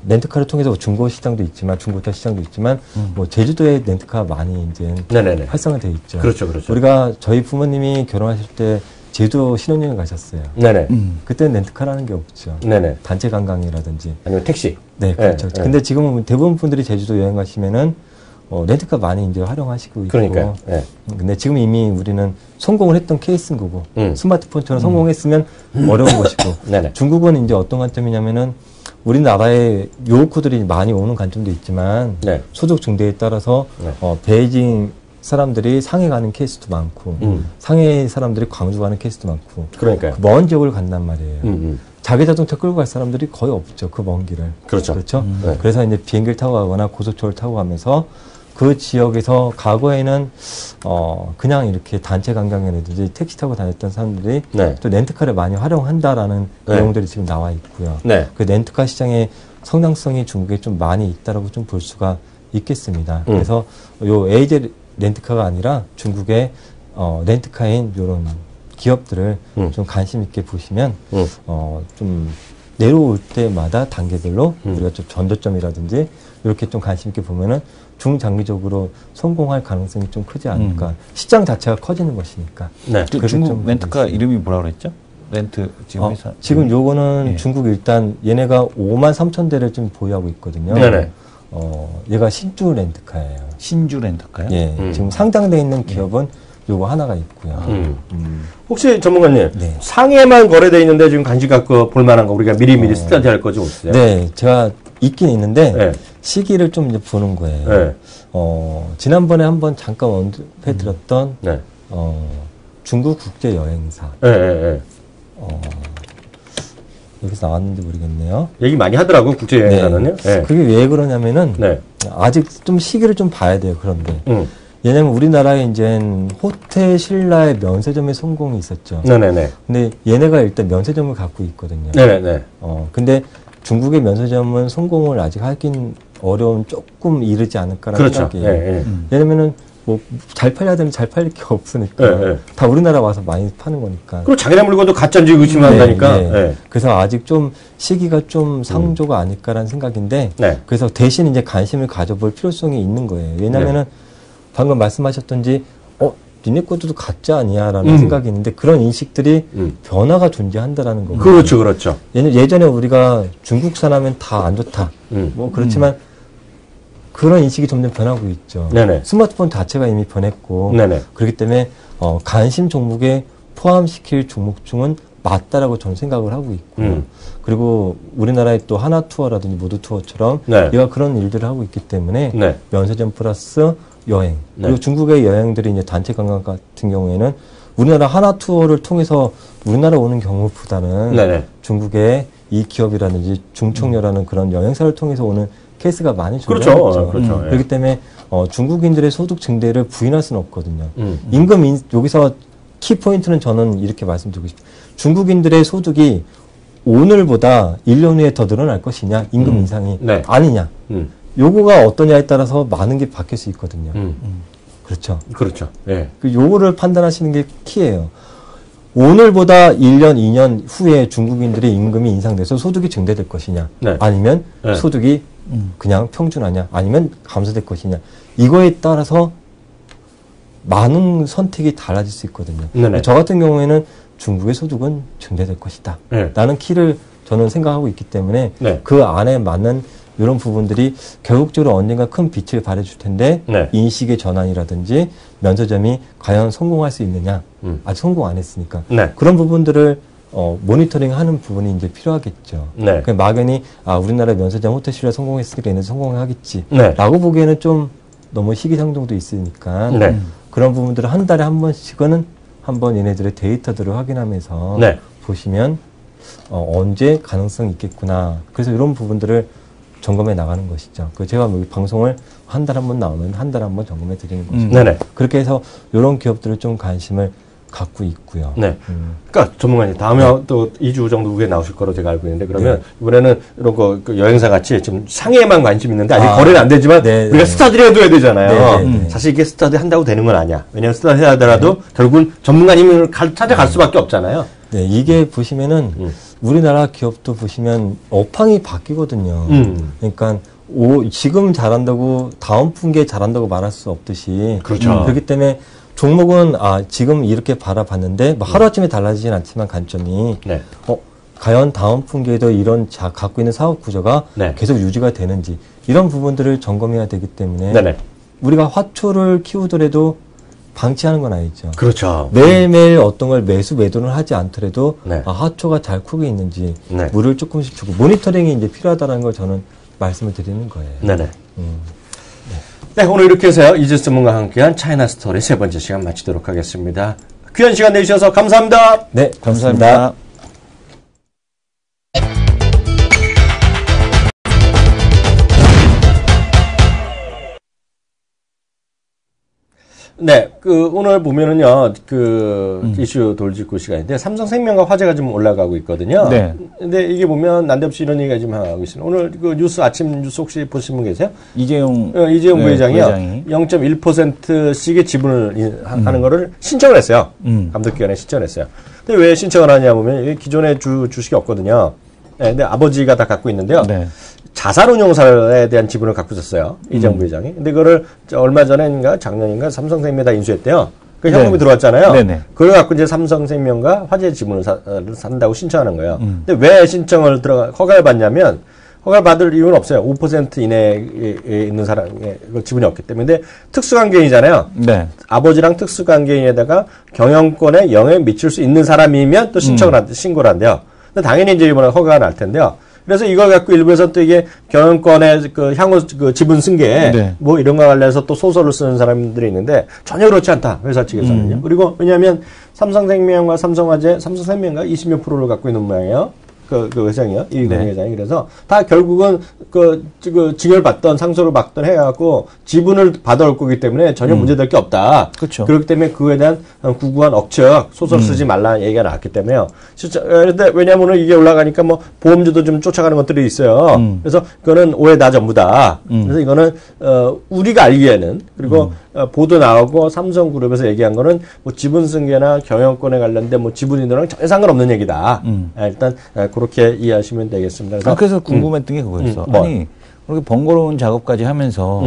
[SPEAKER 3] 렌트카를 통해서 중고 시장도 있지만 중고차 시장도 있지만 제주도에 렌트카 많이 이제 활성화되어 있죠.
[SPEAKER 1] 그렇죠.
[SPEAKER 3] 우리가 저희 부모님이 결혼하실 때 제주도 신혼여행 가셨어요. 그때는 렌트카라는 게 없죠. 단체 관광이라든지
[SPEAKER 1] 아니면 택시.
[SPEAKER 3] 그렇죠. 근데 지금은 대부분 분들이 제주도 여행 가시면은 렌트카 많이 이제 활용하시고 있고. 근데 지금 이미 우리는 성공을 했던 케이스인 거고 스마트폰처럼 성공했으면 어려운 것이고. 중국은 이제 어떤 관점이냐면은 우리나라에 요코들이 많이 오는 관점도 있지만 소득 중대에 따라서 베이징 사람들이 상해 가는 케이스도 많고 상해 사람들이 광주 가는 케이스도 많고
[SPEAKER 1] 그러니까요.
[SPEAKER 3] 먼 지역을 간단 말이에요. 자기 자동차 끌고 갈 사람들이 거의 없죠. 그 먼 길을. 그렇죠. 그래서 이제 비행기를 타고 가거나 고속철을 타고 가면서 그 지역에서 과거에는 그냥 이렇게 단체 관광이라든지 택시 타고 다녔던 사람들이 또 렌트카를 많이 활용한다라는 내용들이 지금 나와 있고요. 그 렌트카 시장의 성장성이 중국에 좀 많이 있다라고 좀 볼 수가 있겠습니다. 그래서 요 AJ 렌트카가 아니라 중국의 렌트카인 요런 기업들을 좀 관심 있게 보시면 좀 내려올 때마다 단계별로 우리가 좀 전저점이라든지 이렇게 좀 관심 있게 보면은 중장기적으로 성공할 가능성이 좀 크지 않을까. 시장 자체가 커지는 것이니까.
[SPEAKER 2] 네. 중국 렌트카 이름이 뭐라고 그랬죠? 렌트 지금 회사.
[SPEAKER 3] 지금 요거는 중국 일단 얘네가 53,000대를 좀 보유하고 있거든요.
[SPEAKER 1] 네네.
[SPEAKER 3] 얘가 신주 렌트카예요.
[SPEAKER 2] 신주 렌트카요?
[SPEAKER 3] 예. 지금 상장돼 있는 기업은 요거 하나가 있고요.
[SPEAKER 1] 혹시 전문가님,
[SPEAKER 3] 네.
[SPEAKER 1] 상해만 거래돼 있는데 지금 관심 갖고 볼 만한 거 우리가 미리미리 스타디 할 거 좀 없으세요?
[SPEAKER 3] 네, 제가 있긴 있는데 시기를 좀 이제 보는 거예요. 지난번에 한번 잠깐 언급해 드렸던 중국 국제 여행사. 여기서 나왔는지 모르겠네요.
[SPEAKER 1] 얘기 많이 하더라고요, 국제 여행사는요.
[SPEAKER 3] 그게 왜 그러냐면은 아직 좀 시기를 좀 봐야 돼요. 그런데. 왜냐면 우리나라에 이제 호텔 신라의 면세점의 성공이 있었죠.
[SPEAKER 1] 네네네.
[SPEAKER 3] 근데 얘네가 일단 면세점을 갖고 있거든요.
[SPEAKER 1] 네네네.
[SPEAKER 3] 근데 중국의 면세점은 성공을 아직 하긴 어려운 조금 이르지 않을까라는
[SPEAKER 1] 그렇죠.
[SPEAKER 3] 생각이에요. 왜냐면은 뭐 잘 팔려야 되면 잘 팔릴 게 없으니까 다 우리나라 와서 많이 파는 거니까.
[SPEAKER 1] 그리고 자기네 물건도 가짜인지 의심한다니까.
[SPEAKER 3] 그래서 아직 좀 시기가 좀 상조가 아닐까라는 생각인데 그래서 대신 이제 관심을 가져볼 필요성이 있는 거예요. 왜냐면은 방금 말씀하셨던지 니네 것도 가짜 아니야라는 생각이 있는데 그런 인식들이 변화가 존재한다라는 거고.
[SPEAKER 1] 그렇죠, 그렇죠.
[SPEAKER 3] 예전에 우리가 중국산 하면 다 안 좋다. 뭐 그렇지만 그런 인식이 점점 변하고 있죠.
[SPEAKER 1] 네네.
[SPEAKER 3] 스마트폰 자체가 이미 변했고 그렇기 때문에 관심 종목에 포함시킬 종목 중은 맞다라고 저는 생각을 하고 있고 그리고 우리나라의 또 하나투어라든지 모두투어처럼 얘가 그런 일들을 하고 있기 때문에 면세점 플러스 여행 그리고 중국의 여행들이 이제 단체 관광 같은 경우에는 우리나라 하나투어를 통해서 우리나라 오는 경우보다는 중국의 이 기업이라든지 중청녀라는 그런 여행사를 통해서 오는 케이스가 많이 존재하죠.
[SPEAKER 1] 그렇죠.
[SPEAKER 3] 그렇기 때문에 중국인들의 소득 증대를 부인할 수는 없거든요. 여기서 키 포인트는 저는 이렇게 말씀드리고 싶어요. 중국인들의 소득이 오늘보다 1년 후에 더 늘어날 것이냐, 임금 인상이 아니냐. 요거가 어떠냐에 따라서 많은 게 바뀔 수 있거든요. 그렇죠.
[SPEAKER 1] 그렇죠.
[SPEAKER 3] 요거를 판단하시는 게 키예요. 오늘보다 1년, 2년 후에 중국인들의 임금이 인상돼서 소득이 증대될 것이냐, 아니면 소득이 그냥 평준하냐, 아니면 감소될 것이냐. 이거에 따라서 많은 선택이 달라질 수 있거든요. 저 같은 경우에는 중국의 소득은 증대될 것이다. 라는 키를 저는 생각하고 있기 때문에 그 안에 맞는 이런 부분들이 결국적으로 언젠가 큰 빛을 발해줄 텐데 인식의 전환이라든지 면세점이 과연 성공할 수 있느냐 아직 성공 안 했으니까 그런 부분들을 모니터링하는 부분이 이제 필요하겠죠. 막연히 우리나라 면세점 호텔 신라 성공했으니까 얘네도 성공하겠지 라고 보기에는 좀 너무 시기상정도 있으니까 그런 부분들을 한 달에 한 번씩은 한번 얘네들의 데이터들을 확인하면서 보시면 언제 가능성이 있겠구나. 그래서 이런 부분들을 점검해 나가는 것이죠. 제가 방송을 한 달에 한 번 나오면 한 달에 한 번 점검해 드리는 것이죠. 그렇게 해서 이런 기업들을 좀 관심을 갖고 있고요.
[SPEAKER 1] 그러니까 전문가님 다음에 또 2주 정도 후에 나오실 거로 제가 알고 있는데 그러면 이번에는 이런 거 여행사 같이 지금 상해에만 관심 있는데 아직 거래는 안 되지만 우리가 스타디 해둬야 되잖아요. 사실 이게 스타디 한다고 되는 건 아니야. 왜냐하면 스타디 하더라도 결국은 전문가님을 찾아갈 수밖에 없잖아요.
[SPEAKER 3] 이게 보시면은 우리나라 기업도 보시면 업황이 바뀌거든요. 그러니까 지금 잘한다고 다음 분기에 잘한다고 말할 수 없듯이 그렇기 때문에 종목은 지금 이렇게 바라봤는데 뭐 하루아침에 달라지진 않지만 관점이 과연 다음 분기에도 이런 갖고 있는 사업 구조가 계속 유지가 되는지 이런 부분들을 점검해야 되기 때문에 우리가 화초를 키우더라도 방치하는 건 아니죠.
[SPEAKER 1] 그렇죠.
[SPEAKER 3] 매일매일 어떤 걸 매도는 하지 않더라도 화초가 잘 크고 있는지 물을 조금씩 주고 모니터링이 이제 필요하다는 걸 저는 말씀을 드리는 거예요.
[SPEAKER 1] 오늘 이렇게 해서요. 이재수 전문가와 함께한 차이나 스토리 세 번째 시간 마치도록 하겠습니다. 귀한 시간 내주셔서 감사합니다.
[SPEAKER 3] 네, 감사합니다.
[SPEAKER 1] 네, 오늘 보면은요, 이슈 돌직구 시간인데, 삼성생명과 화제가 좀 올라가고 있거든요. 네. 근데 이게 보면, 난데없이 이런 얘기가 지금 하고 있습니다. 오늘 아침 뉴스 혹시 보신 분 계세요?
[SPEAKER 2] 이재용
[SPEAKER 1] 부회장이요. 0.1%씩의 지분을 하는 거를 신청을 했어요. 감독기관에 신청을 했어요. 근데 왜 신청을 하냐 보면, 기존에 주식이 없거든요. 네, 근데 아버지가 다 갖고 있는데요. 네. 자산운용사에 대한 지분을 갖고 있었어요. 이재용 부회장이. 근데 그거를 얼마 전인가 작년인가 삼성생명에다 인수했대요. 그 현금이 들어왔잖아요. 네네. 그걸 갖고 이제 삼성생명과 화재 지분을 산다고 신청하는 거예요. 근데 왜 신청을 허가를 받냐면 허가를 받을 이유는 없어요. 5% 이내에 있는 사람의 지분이 없기 때문에. 근데 특수관계인이잖아요. 네. 아버지랑 특수관계인에다가 경영권에 영향을 미칠 수 있는 사람이면 또 신고를 한대요. 근데 당연히 이제 이번에 허가가 날 텐데요. 그래서 이걸 갖고 일부에서 또 이게 경영권의 향후 지분 승계 네. 뭐 이런 거 관련해서 또 소설을 쓰는 사람들이 있는데 전혀 그렇지 않다. 회사 측에서는요. 그리고 왜냐하면 삼성생명과 삼성생명과 20몇 %를 갖고 있는 모양이에요. 그 회장이요. 이 네. 회장이. 그래서 다 결국은 징계를 받던 상소를 받던 해갖고 지분을 받아올 거기 때문에 전혀 문제될 게 없다. 그렇죠. 그렇기 때문에 그에 대한 구구한 억측, 소설 쓰지 말라는 얘기가 나왔기 때문에요. 그런데 왜냐면은 이게 올라가니까 뭐 보험주도 좀 쫓아가는 것들이 있어요. 그래서 그거는 오해다 전부 다. 그래서 이거는, 우리가 알기에는 그리고 보도 나오고 삼성그룹에서 얘기한 거는 뭐 지분 승계나 경영권에 관련된 뭐 지분인들랑 전혀 상관없는 얘기다. 일단 그렇게 이해하시면 되겠습니다.
[SPEAKER 2] 그래서 궁금했던 게 그거였어. 아니 그렇게 번거로운 작업까지 하면서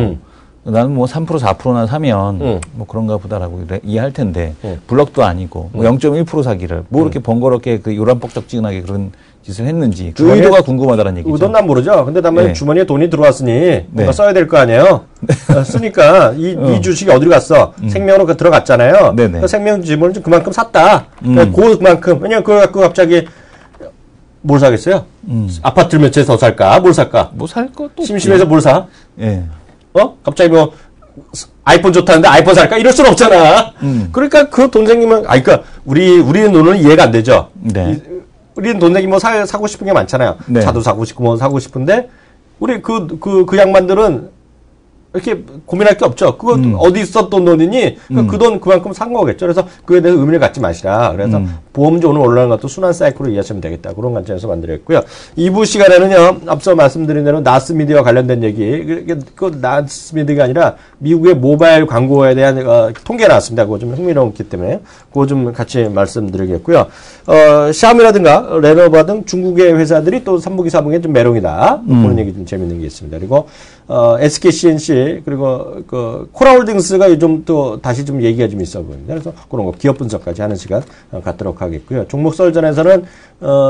[SPEAKER 2] 나는 뭐 3% 4%나 사면 뭐 그런가 보다라고 이해할 텐데 블럭도 아니고 뭐 0.1% 사기를 뭐 이렇게 번거롭게 요란뻑적지근하게 그런 짓을 했는지 그 의도가 궁금하다는 얘기죠.
[SPEAKER 1] 의도는 난 모르죠. 근데 다만 네. 주머니에 돈이 들어왔으니 뭔가 써야 될 거 아니에요. 쓰니까 이 주식이 어디로 갔어? 생명으로 들어갔잖아요. 그 생명 지분을 좀 그만큼 샀다. 그만큼 왜냐면 그걸 갖고 갑자기 뭘 사겠어요? 아파트를 몇 채 더 살까? 뭘 살까?
[SPEAKER 2] 뭐 살 것도
[SPEAKER 1] 심심해서 뭘 사? 예. 갑자기 뭐 아이폰 좋다는데 아이폰 살까? 이럴 순 없잖아. 그러니까 그 돈 생기면 그러니까 우리는 돈은 이해가 안 되죠. 네. 우리는 돈 내기 뭐 사고 싶은 게 많잖아요. 네. 차도 사고 싶고 뭐 사고 싶은데 우리 그 양반들은 이렇게 고민할 게 없죠. 그거 어디 있었던 돈이니 그 돈 그만큼 산 거겠죠. 그래서 그에 대해서 의미를 갖지 마시라. 그래서 보험주 오늘 올라가는 것도 순환 사이클로 이해하시면 되겠다. 그런 관점에서 만들었고요. 2부 시간에는요. 앞서 말씀드린 대로 나스미디어와 관련된 얘기. 그 나스미디어가 아니라 미국의 모바일 광고에 대한 통계가 나왔습니다. 그거 좀 흥미로웠기 때문에 그거 좀 같이 말씀드리겠고요. 샤오미라든가 레노버 등 중국의 회사들이 또 3분기 4분기에 좀 메롱이다. 그런 얘기 좀 재밌는 게 있습니다. 그리고 SKCNC 그리고 코라홀딩스가 요즘 또 다시 좀 얘기가 좀 있어 보입니다. 그래서 그런 거 기업 분석까지 하는 시간 갖도록 하겠고요. 종목 썰전에서는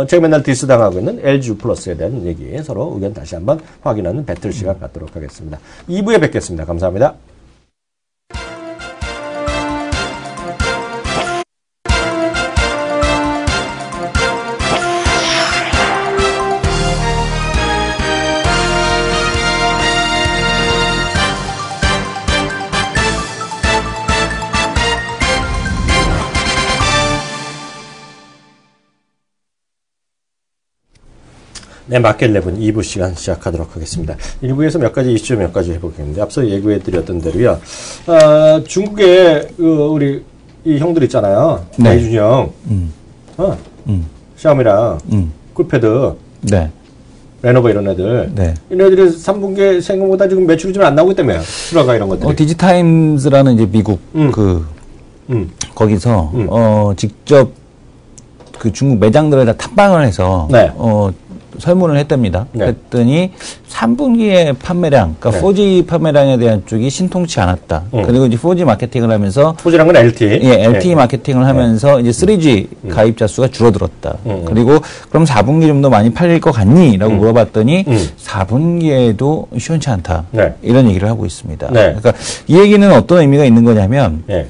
[SPEAKER 1] 제가 맨날 디스 당하고 있는 LG 플러스에 대한 얘기 서로 의견 다시 한번 확인하는 배틀 시간 갖도록 하겠습니다. 2부에 뵙겠습니다. 감사합니다. 네, 마켓 11 2부 시간 시작하도록 하겠습니다. 1부에서 몇 가지 이슈 몇 가지 해보겠는데, 앞서 예고해드렸던 대로요. 중국에, 우리, 이 형들 있잖아요.
[SPEAKER 2] 네.
[SPEAKER 1] 이준이 형. 샤오미랑, 쿨패드. 네. 레노버 이런 애들. 네. 이런 애들이 3분기에 생각보다 지금 매출이 좀 안 나오기 때문에, 수라가 이런 것들이.
[SPEAKER 2] 디지타임즈라는 이제 미국, 거기서, 직접 그 중국 매장들에다 탐방을 해서, 네. 설문을 했답니다. 네. 그랬더니 3분기의 판매량, 그러니까 네. 4G 판매량에 대한 쪽이 신통치 않았다. 그리고 이제 4G 마케팅을 하면서
[SPEAKER 1] 4G란 건 LTE.
[SPEAKER 2] 예, LTE 네. 마케팅을 하면서 이제 3G 가입자 수가 줄어들었다. 그리고 그럼 4분기 좀 더 많이 팔릴 것 같니? 라고 물어봤더니 4분기에도 시원치 않다. 네. 이런 얘기를 하고 있습니다. 네. 그러니까 이 얘기는 어떤 의미가 있는 거냐면 네.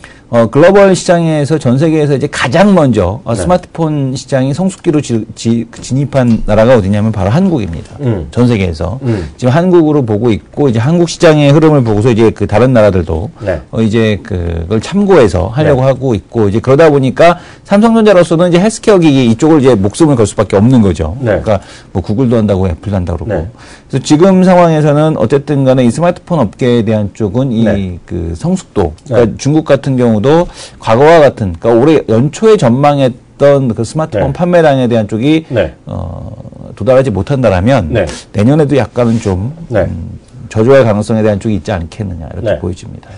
[SPEAKER 2] 글로벌 시장에서 전 세계에서 이제 가장 먼저 스마트폰 시장이 성숙기로 진입한 나라가 어디냐면 바로 한국입니다. 전 세계에서. 지금 한국으로 보고 있고, 이제 한국 시장의 흐름을 보고서 이제 그 다른 나라들도 네. 이제 그걸 참고해서 하려고 네. 하고 있고, 이제 그러다 보니까 삼성전자로서는 이제 헬스케어 기기 이쪽을 이제 목숨을 걸 수밖에 없는 거죠.
[SPEAKER 1] 네.
[SPEAKER 2] 그러니까 뭐 구글도 한다고 애플도 한다고 그러고.
[SPEAKER 1] 네.
[SPEAKER 2] 그래서 지금 상황에서는 어쨌든 간에 이 스마트폰 업계에 대한 쪽은 이 그 성숙도. 그러니까 중국 같은 경우도 과거와 같은, 그러니까 올해 연초에 전망했던 그 스마트폰 판매량에 대한 쪽이 도달하지 못한다라면 내년에도 약간은 좀 저조할 가능성에 대한 쪽이 있지 않겠느냐 이렇게 보여집니다.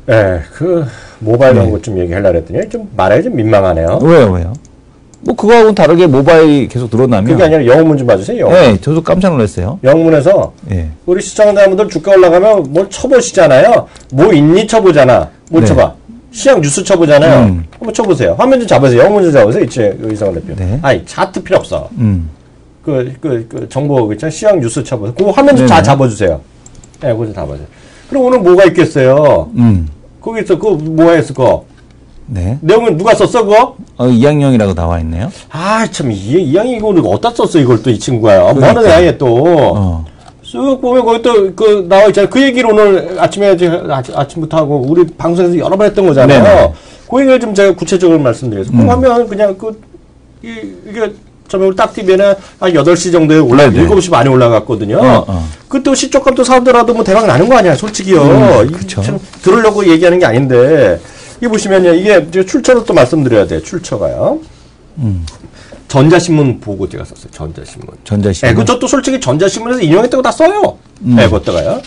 [SPEAKER 1] 네, 그 모바일 광고 좀 얘기하려고 했더니 좀 말하기 좀 민망하네요.
[SPEAKER 2] 왜요? 뭐 그거하고는 다르게 모바일이 계속 늘어나면
[SPEAKER 1] 그게 아니라 영어문 좀 봐주세요. 영어문.
[SPEAKER 2] 네, 저도 깜짝 놀랐어요.
[SPEAKER 1] 영문에서 우리 시청자분들 주가 올라가면 뭘 쳐보시잖아요. 뭐 있니 쳐보잖아. 뭘 쳐봐. 시장 뉴스 쳐보잖아요. 한번 쳐보세요. 화면 좀 잡으세요. 영문 좀 잡으세요. 이제 이상원 대표. 아니 차트 필요 없어. 그 정보 있잖아요. 시장 뉴스 쳐보세요. 그 화면 좀 다 잡아주세요. 네, 그거 좀 잡아주세요. 그럼 오늘 뭐가 있겠어요? 거기서 그 뭐가 있을 거? 내용은 누가 썼어 그거?
[SPEAKER 2] 이항영이라고 나와 있네요.
[SPEAKER 1] 아 참 이항이 이거 어디다 썼어 이걸 또 이 친구가요. 뭐 하는 애야 또. 쑥 보면 거기 또 그 나와 있잖아요. 그 얘기를 오늘 아침부터 하고 우리 방송에서 여러 번 했던 거잖아요. 그 얘기를 좀 제가 구체적으로 말씀드리겠습니다. 그거 하면 그냥 이게 우리 딱TV에는 한 8시 정도에 7시 많이 올라갔거든요. 그때 시초값도 사더라도 뭐 대박 나는 거 아니야, 솔직히요.
[SPEAKER 2] 그쵸.
[SPEAKER 1] 참 들으려고 얘기하는 게 아닌데. 이게 보시면요, 이게 출처를 또 말씀드려야 돼요, 출처가요. 전자신문 보고 제가 썼어요, 전자신문. 그것도 솔직히 전자신문에서 인용했다고 다 써요. 그것다가요.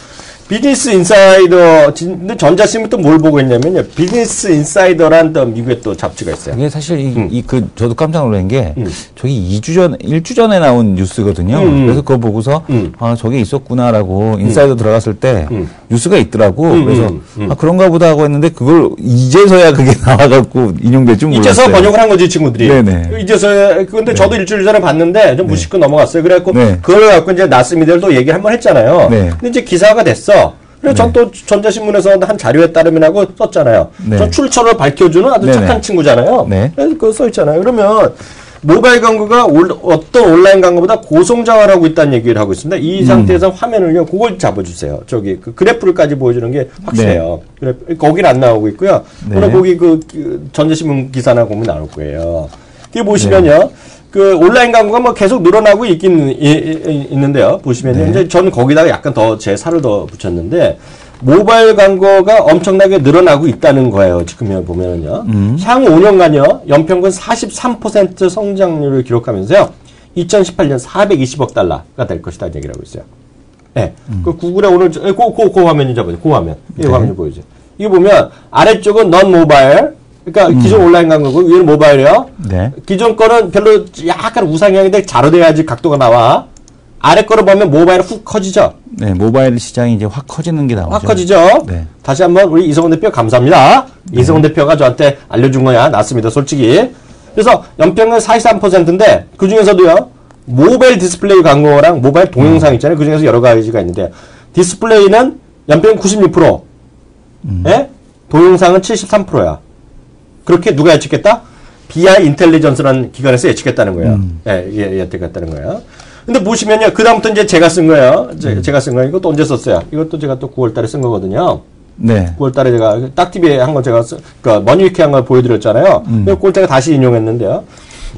[SPEAKER 1] 비즈니스 인사이더, 근데 전자신문 또 뭘 보고 했냐면요. 비즈니스 인사이더란 또 미국의 또 잡지가 있어요.
[SPEAKER 2] 이게 사실 저도 깜짝 놀란 게, 저기 1주 전에 나온 뉴스거든요. 그래서 그거 보고서, 저게 있었구나라고 인사이더 들어갔을 때, 뉴스가 있더라고. 그래서, 그런가 보다 하고 했는데, 그걸 이제서야 그게 나와갖고 인용될 줄 몰랐어요.
[SPEAKER 1] 이제서 번역을 한 거지, 친구들이.
[SPEAKER 2] 네네.
[SPEAKER 1] 이제서야, 근데 저도 일주일 전에 봤는데, 좀 무심코 넘어갔어요. 그래갖고, 그걸 갖고 이제 나스미디어도 얘기를 한번 했잖아요. 근데 이제 기사가 됐어. 그래서 전 또 전자신문에서 한 자료에 따르면 하고 썼잖아요. 전 출처를 밝혀주는 아주 착한 친구잖아요. 그래서 그거 써있잖아요. 그러면 모바일 광고가 어떤 온라인 광고보다 고성장을 하고 있다는 얘기를 하고 있습니다. 이 상태에서 화면을요, 그걸 잡아주세요. 저기 그 그래프를까지 보여주는 게 확실해요. 거기는 안 나오고 있고요. 오늘 거기 그 전자신문 기사나 보면 나올 거예요. 이게 보시면요. 그 온라인 광고가 뭐 계속 늘어나고 있는데요. 보시면요. 이제 저는 거기다가 약간 더 제 살을 더 붙였는데 모바일 광고가 엄청나게 늘어나고 있다는 거예요. 지금 보면은요. 향후 5년간요. 연평균 43% 성장률을 기록하면서요. 2018년 420억 달러가 될 것이다 얘기를 하고 있어요. 네. 그 구글에 오늘 그 화면이 잡아요. 그 화면. 이 화면이 보이죠. 이거 보면 아래쪽은 넌 모바일. 그러니까 기존 온라인 광고고 위에는 모바일이요. 기존 거는 별로 약간 우상향인데 자료돼야지 각도가 나와. 아래 거를 보면 모바일은 훅 커지죠.
[SPEAKER 2] 네, 모바일 시장이 이제 확 커지는 게 나오죠.
[SPEAKER 1] 확 커지죠. 다시 한번 우리 이성훈 대표 감사합니다. 이성훈 대표가 저한테 알려준 거야. 낫습니다, 솔직히. 그래서 연평균 43%인데 그 중에서도요. 모바일 디스플레이 광고랑 모바일 동영상 있잖아요. 그 중에서 여러 가지가 있는데 디스플레이는 연평균 96%, 동영상은 73%야. 그렇게 누가 예측했다? BI 인텔리전스라는 기관에서 예측했다는 거예요. 예측했다는 거예요. 근데 보시면요. 그다음부터 이제 제가 쓴 거예요. 제가 쓴 거예요. 이것도 언제 썼어요? 이것도 제가 또 9월 달에 쓴 거거든요. 9월 달에 제가 딱TV에 한 거 제가 그러니까 머니위키 한 걸 보여드렸잖아요. 그걸 제가 다시 인용했는데요.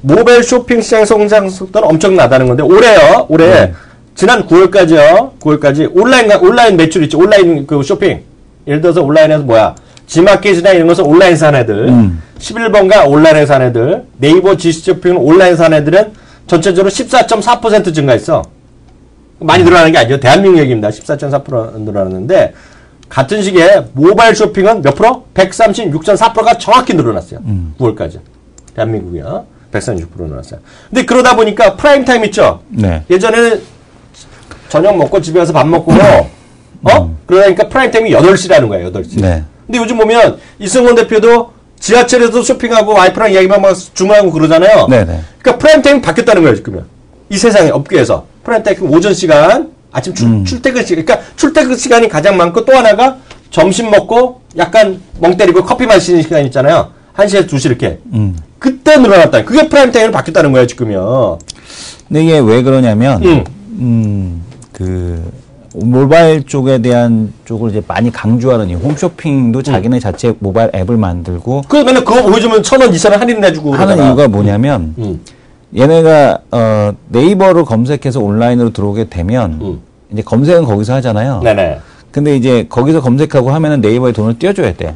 [SPEAKER 1] 모바일 쇼핑 시장 성장 속도는 엄청나다는 건데 올해 지난 9월까지요. 9월까지 온라인 매출 있죠. 온라인 그 쇼핑. 예를 들어서 온라인에서 뭐야? 지마켓이나 이런 것은 온라인에서 한 애들, 11번가 온라인에서 한 애들, 네이버 지쇼핑은 온라인에서 한 애들은 전체적으로 14.4% 증가했어. 많이 늘어나는 게 아니죠. 대한민국 얘기입니다. 14.4% 늘어났는데 같은 시기에 모바일 쇼핑은 몇 프로? 136.4%가 정확히 늘어났어요. 9월까지. 대한민국이요. 136% 늘어났어요. 근데 그러다 보니까 프라임 타임 있죠? 예전에는 저녁 먹고 집에 가서 밥 먹고 그러니까 프라임 타임이 8시라는 거예요. 8시. 근데 요즘 보면 이승원 대표도 지하철에서 쇼핑하고 와이프랑 이야기만 막 주문하고 그러잖아요. 그러니까 프라임 타임이 바뀌었다는 거예요, 지금은. 이 세상에, 업계에서. 프라임 타임 오전 시간, 아침 출퇴근 시간. 그러니까 출퇴근 시간이 가장 많고 또 하나가 점심 먹고 약간 멍 때리고 커피 마시는 시간 있잖아요. 1시에서 2시 이렇게. 그때 늘어났다. 그게 프라임 타임으로 바뀌었다는 거예요, 지금요.
[SPEAKER 2] 근데 이게 왜 그러냐면, 모바일 쪽에 대한 쪽을 이제 많이 강조하는 이유. 홈쇼핑도 자기네 자체 모바일 앱을 만들고.
[SPEAKER 1] 그 맨날 그거 보여주면 1,000원, 2,000원 할인해주고.
[SPEAKER 2] 하는 그러잖아. 이유가 뭐냐면, 얘네가, 네이버를 검색해서 온라인으로 들어오게 되면, 이제 검색은 거기서 하잖아요. 네네. 근데 이제 거기서 검색하고 하면은 네이버에 돈을 띄워줘야 돼.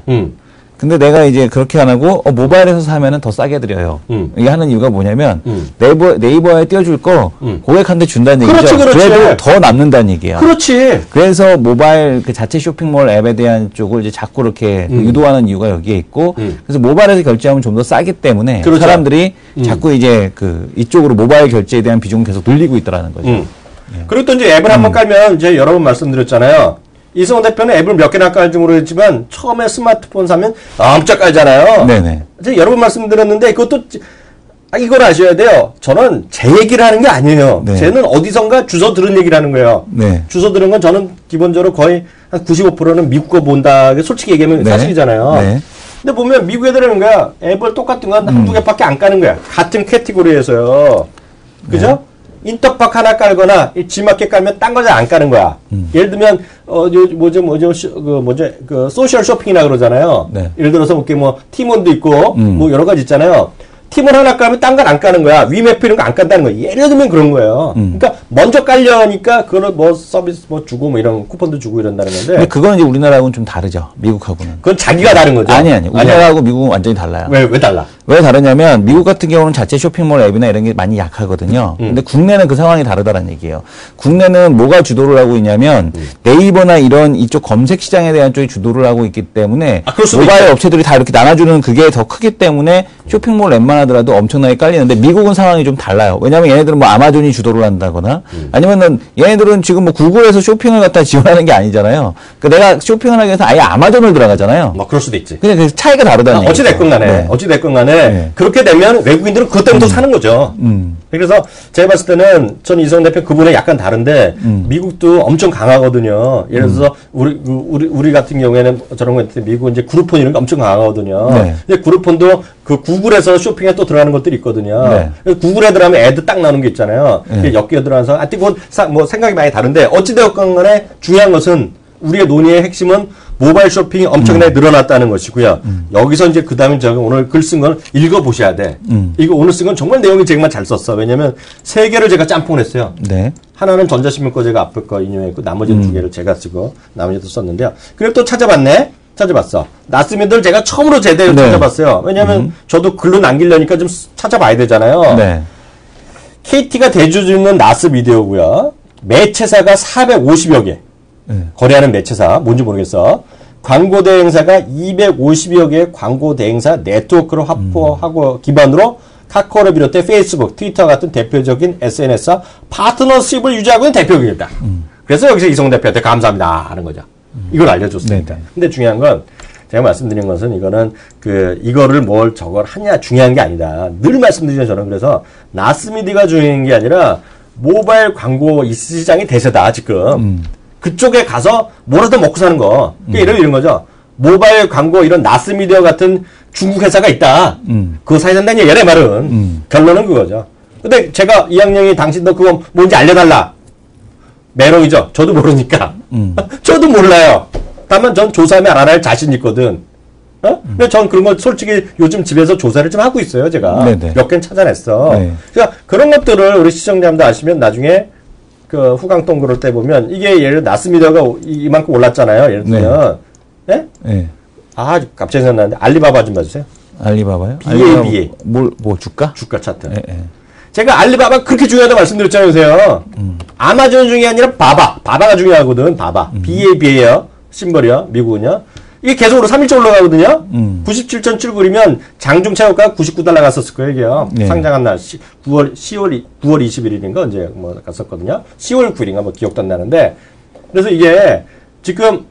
[SPEAKER 2] 근데 내가 이제 그렇게 안 하고 모바일에서 사면은 더 싸게 드려요. 이게 하는 이유가 뭐냐면 네이버에 띄워줄 거 고객한테 준다는 얘기죠. 그래도 더 남는다는 얘기야.
[SPEAKER 1] 그렇지.
[SPEAKER 2] 그래서 모바일 그 자체 쇼핑몰 앱에 대한 쪽을 이제 자꾸 이렇게 유도하는 이유가 여기에 있고 그래서 모바일에서 결제하면 좀 더 싸기 때문에 그렇죠. 사람들이 자꾸 이제 그 이쪽으로 모바일 결제에 대한 비중을 계속 늘리고 있더라는 거죠.
[SPEAKER 1] 그리고 또 이제 앱을 한번 깔면 이제 여러 번 말씀드렸잖아요. 이승원 대표는 앱을 몇 개나 깔지 모르겠지만 처음에 스마트폰 사면 엄청 깔잖아요. 네네. 제가 여러 번 말씀드렸는데 그것도 이걸 아셔야 돼요. 저는 제 얘기를 하는 게 아니에요. 네. 쟤는 어디선가 주워 들은 얘기를 하는 거예요. 네. 주워 들은 건 저는 기본적으로 거의 한 95%는 미국 거 본다. 솔직히 얘기하면 네. 사실이잖아요. 네. 근데 보면 미국 애들은 거야. 앱을 똑같은 건 한두 개밖에 안 까는 거야. 같은 캐티고리에서요. 그죠? 네. 인터팍 하나 깔거나 G마켓 깔면 딴 거 잘 안 까는 거야. 예를 들면 그 소셜 쇼핑이라 그러잖아요. 네. 예를 들어서 뭐 티몬도 있고 뭐 여러 가지 있잖아요. 팀을 하나 깔면 딴 건 안 까는 거야. 위맵 이런 거 안 깐다는 거야. 예를 들면 그런 거예요. 그러니까 먼저 깔려니까 그걸 뭐 서비스 뭐 주고 뭐 이런 쿠폰도 주고 이런다는 건데.
[SPEAKER 2] 근데 그건 이제 우리나라하고는 좀 다르죠. 미국하고는.
[SPEAKER 1] 그건 자기가 다른 거죠.
[SPEAKER 2] 아니. 우리나라하고 미국은 완전히 달라요.
[SPEAKER 1] 왜 달라?
[SPEAKER 2] 왜 다르냐면 미국 같은 경우는 자체 쇼핑몰 앱이나 이런 게 많이 약하거든요. 근데 국내는 그 상황이 다르다는 얘기예요. 국내는 뭐가 주도를 하고 있냐면 네이버나 이런 이쪽 검색 시장에 대한 쪽이 주도를 하고 있기 때문에 모바일 업체들이 다 이렇게 나눠주는 그게 더 크기 때문에 쇼핑몰 앱만 하더라도 엄청나게 깔리는데 미국은 상황이 좀 달라요. 왜냐하면 얘네들은 뭐 아마존이 주도를 한다거나 아니면은 얘네들은 지금 뭐 구글에서 쇼핑을 갖다 지원하는 게 아니잖아요. 그러니까 내가 쇼핑을 하기 위해서 아예 아마존을 들어가잖아요.
[SPEAKER 1] 뭐 그럴 수도 있지.
[SPEAKER 2] 그냥 그 차이가 다르다는 얘기죠.
[SPEAKER 1] 어찌됐건 간에. 네. 어찌됐건 간에 네. 그렇게 되면 외국인들은 그것 때문에 또 사는 거죠. 그래서 제가 봤을 때는 저는 이성훈 대표 그분에 약간 다른데 미국도 엄청 강하거든요. 예를 들어서 우리 같은 경우에는 저런 거 있는데 미국은 이제 그룹폰 이런 게 엄청 강하거든요. 네. 근데 그룹폰도 그 구글에서 쇼핑에 또 들어가는 것들이 있거든요. 네. 구글에 들어가면 애드 딱 나오는 게 있잖아요. 네. 엮여 들어가서 하여튼 뭐 생각이 많이 다른데 어찌되었건 간에 중요한 것은 우리의 논의의 핵심은 모바일 쇼핑이 엄청나게 늘어났다는 것이고요. 여기서 이제 그 다음에 제가 오늘 글 쓴 걸 읽어보셔야 돼. 이거 오늘 쓴 건 정말 내용이 정말 잘 썼어. 왜냐면 세 개를 제가 짬뽕을 했어요. 네. 하나는 전자신문 거 제가 앞에 거 인용했고 나머지는 두 개를 제가 쓰고 나머지도 썼는데요. 그리고 또 찾아봤어. 나스미들 제가 처음으로 제대로 네. 찾아봤어요. 왜냐면 저도 글로 남기려니까 좀 찾아봐야 되잖아요. 네. KT가 대주주 있는 나스미디어고요. 매체사가 450여 개. 거래하는 매체사 뭔지 모르겠어. 광고 대행사가 250여 개의 광고 대행사 네트워크를 확보하고 기반으로 카카오를 비롯해 페이스북, 트위터 같은 대표적인 SNS와 파트너십을 유지하고 있는 대표입니다. 그래서 여기서 이성훈 대표한테 감사합니다 하는 거죠. 이걸 알려줬습니다. 근데 중요한 건 제가 말씀드린 것은 이거는 이거를 뭘 저걸 하냐 중요한 게 아니다. 늘 말씀드리죠. 저는 그래서 나스미디가 중요한 게 아니라 모바일 광고 이 시장이 대세다 지금. 그쪽에 가서 뭐라도 먹고 사는 거. 그러니까 이런 거죠. 모바일 광고 이런 나스미디어 같은 중국 회사가 있다. 그거 사야 된다는 얘기야, 내 말은. 결론은 그거죠. 근데 제가 이학년이 당신도 그거 뭔지 알려달라. 메롱이죠. 저도 모르니까. 저도 몰라요. 다만 전 조사하면 알아낼 자신 있거든. 근데 전 그런 거 솔직히 요즘 집에서 조사를 좀 하고 있어요, 제가. 네네. 몇 개는 찾아냈어. 네. 그러니까 그런 것들을 우리 시청자분들 아시면 나중에 그 후광동 그럴 때 보면 이게 예를 들어 나스미디어가 이만큼 올랐잖아요. 예를 들면. 네? 네? 아, 갑자기 생각나는데 알리바바 좀 봐주세요.
[SPEAKER 2] 알리바바요?
[SPEAKER 1] BABA.
[SPEAKER 2] 뭐 주가?
[SPEAKER 1] 주가 차트. 네, 네. 제가 알리바바 그렇게 중요하다고 말씀드렸잖아요, 요새요. 아마존 중에 아니라 바바가 중요하거든, 바바. BABA요. 심벌이요. 미국은요. 이게 계속으로 3일째 올라가거든요. 97.79이면 장중 최고가 $99 갔었을 거예요, 이게요. 네. 상장한 날 9월 20일인가 언제 뭐 갔었거든요. 10월 9일인가 뭐 기억도 안 나는데. 그래서 이게 지금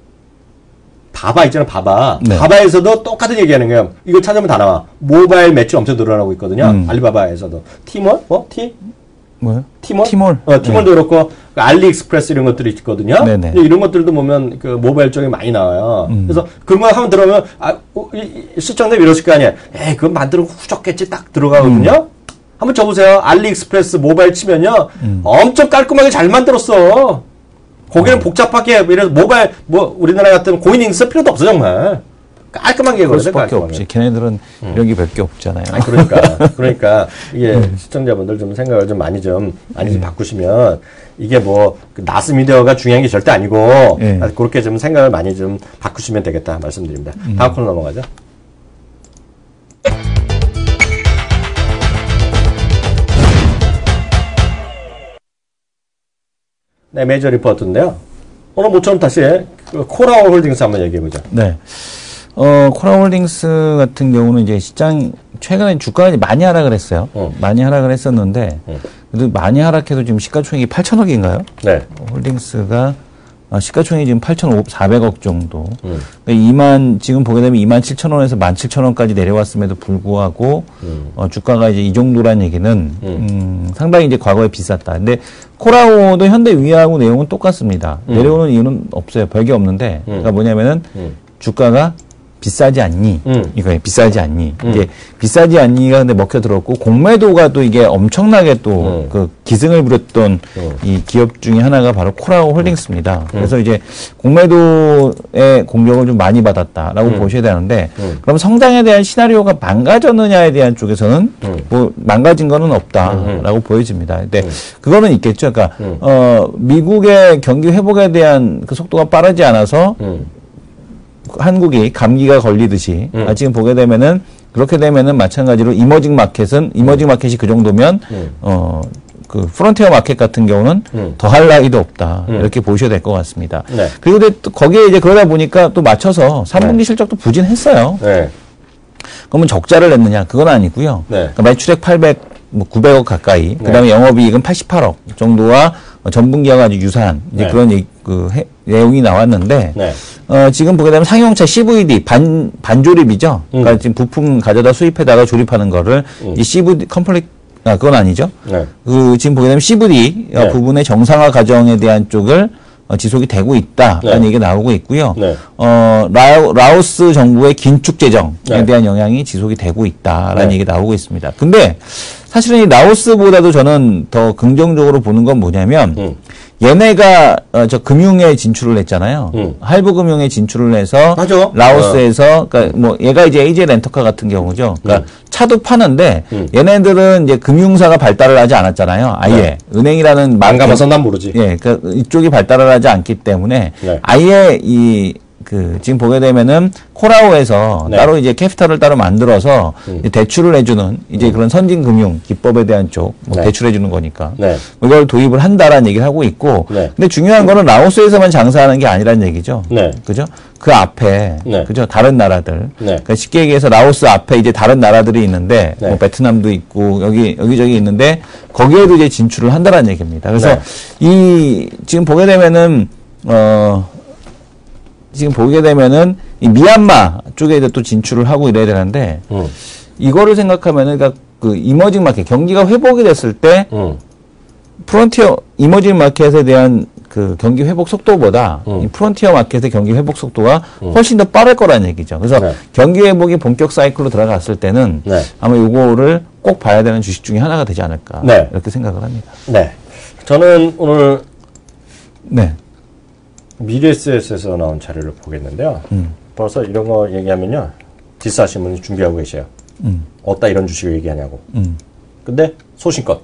[SPEAKER 1] 바바 있잖아요, 바바. 네. 바바에서도 똑같은 얘기하는 거예요. 이거 찾으면 다 나와. 모바일 매출 엄청 늘어나고 있거든요. 알리바바에서도. 티몰?
[SPEAKER 2] 뭐요?
[SPEAKER 1] 티몰? 티몰도
[SPEAKER 2] 네.
[SPEAKER 1] 그렇고, 알리익스프레스 이런 것들이 있거든요. 근데 이런 것들도 보면 그 모바일 쪽에 많이 나와요. 그래서 그런 거 한번 들어가면, 시청자님 이러실 거 아니에요. 그거 만들고 후졌겠지 딱 들어가거든요. 한번 줘보세요. 알리익스프레스 모바일 치면요. 엄청 깔끔하게 잘 만들었어. 거기는 복잡하게 이래서 모바일 뭐 우리나라 같은 고인인증 쓸 필요도 없어 정말. 깔끔하게
[SPEAKER 2] 그럴 수밖에 없지. 걔네들은 이런 게 몇 개 없잖아요.
[SPEAKER 1] 아니, 그러니까 이게 시청자분들 좀 생각을 좀 많이 좀 바꾸시면 이게 뭐 나스 미디어가 중요한 게 절대 아니고 그렇게 좀 생각을 많이 좀 바꾸시면 되겠다 말씀드립니다. 다음 코너 넘어가죠. 네, 메이저 리포트인데요. 오늘 모처럼 다시 코라오 홀딩스 한번 얘기해보죠.
[SPEAKER 2] 네. 코라홀딩스 같은 경우는 이제 시장, 최근에 주가가 많이 하락을 했어요. 많이 하락을 했었는데, 그래도 많이 하락해도 지금 시가총액이 8천억인가요?
[SPEAKER 1] 네.
[SPEAKER 2] 홀딩스가, 시가총액이 지금 8,400억 정도. 지금 보게 되면 27,000원에서 17,000원까지 내려왔음에도 불구하고, 주가가 이제 이 정도란 얘기는, 상당히 이제 과거에 비쌌다. 근데 코라오도 현대 위하고 내용은 똑같습니다. 내려오는 이유는 없어요. 별게 없는데, 그러니까 뭐냐면은, 주가가 비싸지 않니? 이거에 비싸지 않니? 이게 비싸지 않니가 근데 먹혀 들었고 공매도가 또 이게 엄청나게 또 그 기승을 부렸던 이 기업 중에 하나가 바로 코라오 홀딩스입니다. 그래서 이제 공매도의 공격을 좀 많이 받았다라고 보셔야 되는데 그럼 성장에 대한 시나리오가 망가졌느냐에 대한 쪽에서는 뭐 망가진 거는 없다라고 보여집니다. 근데 그거는 있겠죠. 그러니까 미국의 경기 회복에 대한 그 속도가 빠르지 않아서 한국이 감기가 걸리듯이 지금 보게 되면은 그렇게 되면은 마찬가지로 이머징 마켓이 그 정도면 그 프론티어 마켓 같은 경우는 더 할 나위도 없다 이렇게 보셔야 될 것 같습니다.
[SPEAKER 1] 네.
[SPEAKER 2] 그리고 또 거기에 이제 그러다 보니까 또 맞춰서 3분기 실적도 부진했어요.
[SPEAKER 1] 네.
[SPEAKER 2] 그러면 적자를 냈느냐 그건 아니고요.
[SPEAKER 1] 네.
[SPEAKER 2] 그러니까 매출액 900억 가까이, 그다음에 영업이익은 88억 정도와 전분기와 아주 유사한 이제 그런 내용이 나왔는데 지금 보게 되면 상용차 CVD 반조립이죠. 그러니까 지금 부품 가져다 수입해다가 조립하는 거를 이 CVD 컴플릿 그건 아니죠. 그 지금 보게 되면 CVD 부분의 정상화 과정에 대한 쪽을 지속이 되고 있다라는 얘기가 나오고 있고요. 라오스 정부의 긴축 재정에 대한 영향이 지속이 되고 있다라는 얘기가 나오고 있습니다. 근데 사실은 이 라오스보다도 저는 더 긍정적으로 보는 건 뭐냐면 얘네가 저 금융에 진출을 했잖아요. 할부 금융에 진출을 해서
[SPEAKER 1] 맞아.
[SPEAKER 2] 라오스에서 그러니까 뭐 얘가 이제 AJ 렌터카 같은 경우죠. 그러니까 차도 파는데 얘네들은 이제 금융사가 발달을 하지 않았잖아요. 아예 은행이라는
[SPEAKER 1] 안 가봐서 난 모르지.
[SPEAKER 2] 예, 그러니까 이쪽이 발달을 하지 않기 때문에 아예 지금 보게 되면은 코라오에서 따로 이제 캐피탈을 따로 만들어서 대출을 해주는 이제 그런 선진금융 기법에 대한 쪽 대출해주는 거니까 이걸 도입을 한다라는 얘기를 하고 있고 근데 중요한 거는 라오스에서만 장사하는 게 아니란 얘기죠. 그죠? 그 앞에 그죠? 다른 나라들 그러니까 쉽게 얘기해서 라오스 앞에 이제 다른 나라들이 있는데 뭐 베트남도 있고 여기저기 있는데 거기에도 이제 진출을 한다라는 얘기입니다. 그래서 지금 보게 되면은 이 미얀마 쪽에 또 진출을 하고 이래야 되는데, 이거를 생각하면은, 그러니까 그 이머징 마켓, 경기가 회복이 됐을 때, 프론티어, 이머징 마켓에 대한 그 경기 회복 속도보다, 이 프론티어 마켓의 경기 회복 속도가 훨씬 더 빠를 거라는 얘기죠. 그래서 경기 회복이 본격 사이클로 들어갔을 때는, 아마 요거를 꼭 봐야 되는 주식 중에 하나가 되지 않을까. 이렇게 생각을 합니다.
[SPEAKER 1] 네. 저는 오늘, 미래에셋에서 나온 자료를 보겠는데요. 벌써 이런 거 얘기하면요. 디스하시는 분이 준비하고 계셔요. 어디다 이런 주식을 얘기하냐고. 근데 소신껏.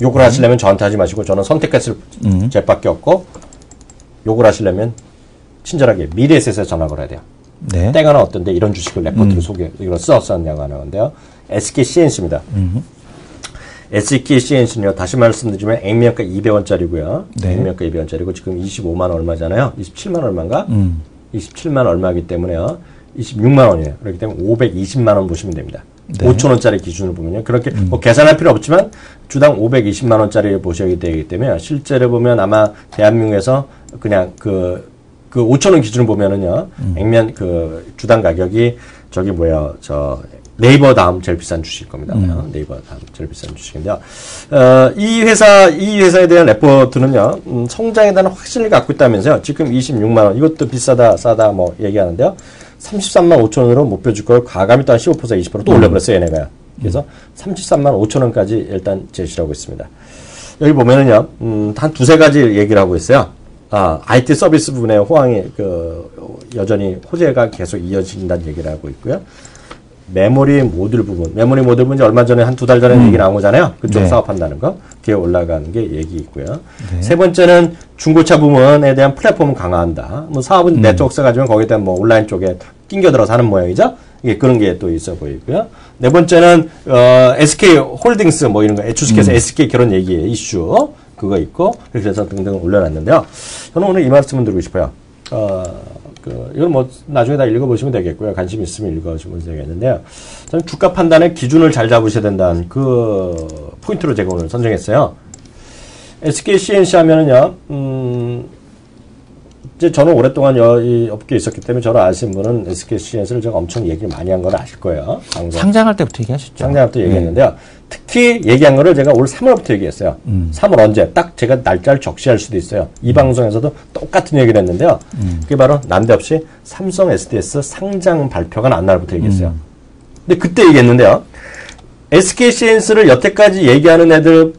[SPEAKER 1] 욕을 하시려면 저한테 하지 마시고 저는 선택했을 제밖에 없고 욕을 하시려면 친절하게 미래에셋에 전화 걸어야 돼요. 때가 나 어떤데 이런 주식을 레포트를 이걸 썼었냐고 하는 건데요. SKCNC입니다. SKCNC는요, 다시 말씀드리면, 액면가 200원짜리고요. 액면가 200원짜리고, 지금 25만 얼마잖아요. 27만 얼마인가? 27만 얼마이기 때문에요. 26만 원이에요. 그렇기 때문에 520만 원 보시면 됩니다. 5,000원짜리 기준으로 보면요. 그렇게, 뭐, 계산할 필요 없지만, 주당 520만 원짜리를 보셔야 되기 때문에, 실제로 보면 아마 대한민국에서 그냥 그 5,000원 기준으로 보면은요, 액면 주당 가격이 네이버 다음 제일 비싼 주식일 겁니다. 네이버 다음 제일 비싼 주식인데요. 이 회사에 대한 레포트는요, 성장에 대한 확신을 갖고 있다면서요. 지금 26만원, 이것도 비싸다, 싸다, 뭐, 얘기하는데요. 33만 5천원으로 목표 주가를 과감히 또 한 15%, 20% 또 올려버렸어요, 얘네가요. 그래서 33만 5천원까지 일단 제시하고 있습니다. 여기 보면은요, 한 두세 가지 얘기를 하고 있어요. IT 서비스 부분에 호황이, 여전히 호재가 계속 이어진다는 얘기를 하고 있고요. 메모리 모듈 부분 이제 얼마 전에 한 두 달 전에 얘기 나온 거잖아요. 그쪽 사업한다는 거. 그게 올라가는 게 얘기 있고요. 네. 세 번째는 중고차 부문에 대한 플랫폼을 강화한다. 뭐 사업은 네트워크 써가지고 거기에 대한 뭐 온라인 쪽에 낑겨들어서 하는 모양이죠. 이게 그런 게 또 있어 보이고요. 네 번째는, SK 홀딩스 뭐 이런 거, 주식회사 SK 그런 얘기에 이슈. 그거 있고, 그래서 등등 올려놨는데요. 저는 오늘 이 말씀을 드리고 싶어요. 이건 뭐, 나중에 다 읽어보시면 되겠고요. 관심 있으면 읽어보시면 되겠는데요. 저는 주가 판단의 기준을 잘 잡으셔야 된다는 그 포인트로 제가 오늘 선정했어요. SK CNC 하면은요, 이제 저는 오랫동안 이 업계에 있었기 때문에 저를 아시는 분은 SK CNC를 제가 엄청 얘기를 많이 한 건 아실 거예요.
[SPEAKER 2] 상장할 때부터 얘기하셨죠.
[SPEAKER 1] 상장할 때 얘기했는데요. 특히 얘기한 거를 제가 올 3월부터 얘기했어요. 3월 언제? 딱 제가 날짜를 적시할 수도 있어요. 이 방송에서도 똑같은 얘기를 했는데요. 그게 바로 난데없이 삼성 SDS 상장 발표가 난 날부터 얘기했어요. 근데 그때 얘기했는데요. SK CNC를 여태까지 얘기하는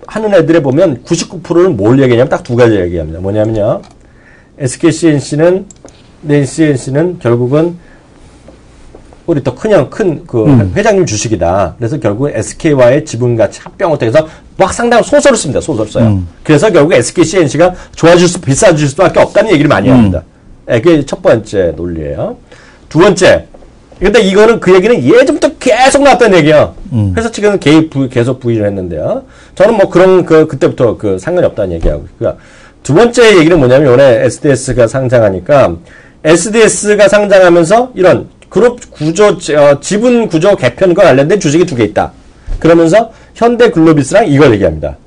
[SPEAKER 1] 하는 애들에 보면 99%는 뭘 얘기하냐면 딱 두 가지 얘기합니다. 뭐냐면요. SK CNC는 결국은 우리 더 큰 회장님 주식이다. 그래서 결국 SK와의 지분가치 합병을 통해서 막 상당히 소설을 씁니다. 소설 써요. 그래서 결국 SK CNC가 비싸질 수밖에 없다는 얘기를 많이 합니다. 그게 첫 번째 논리예요. 두 번째, 근데 이거는 그 얘기는 예전부터 계속 나왔던 얘기예요. 그래서 지금 계속 부의를 했는데요. 저는 뭐 그때부터 상관이 없다는 얘기하고 있고요. 두 번째 얘기는 뭐냐면 이번에 SDS가 상장하니까 SDS가 상장하면서 이런 그룹 구조, 지분 구조 개편과 관련된 주식이 두 개 있다. 그러면서 현대글로비스랑 이걸 얘기합니다.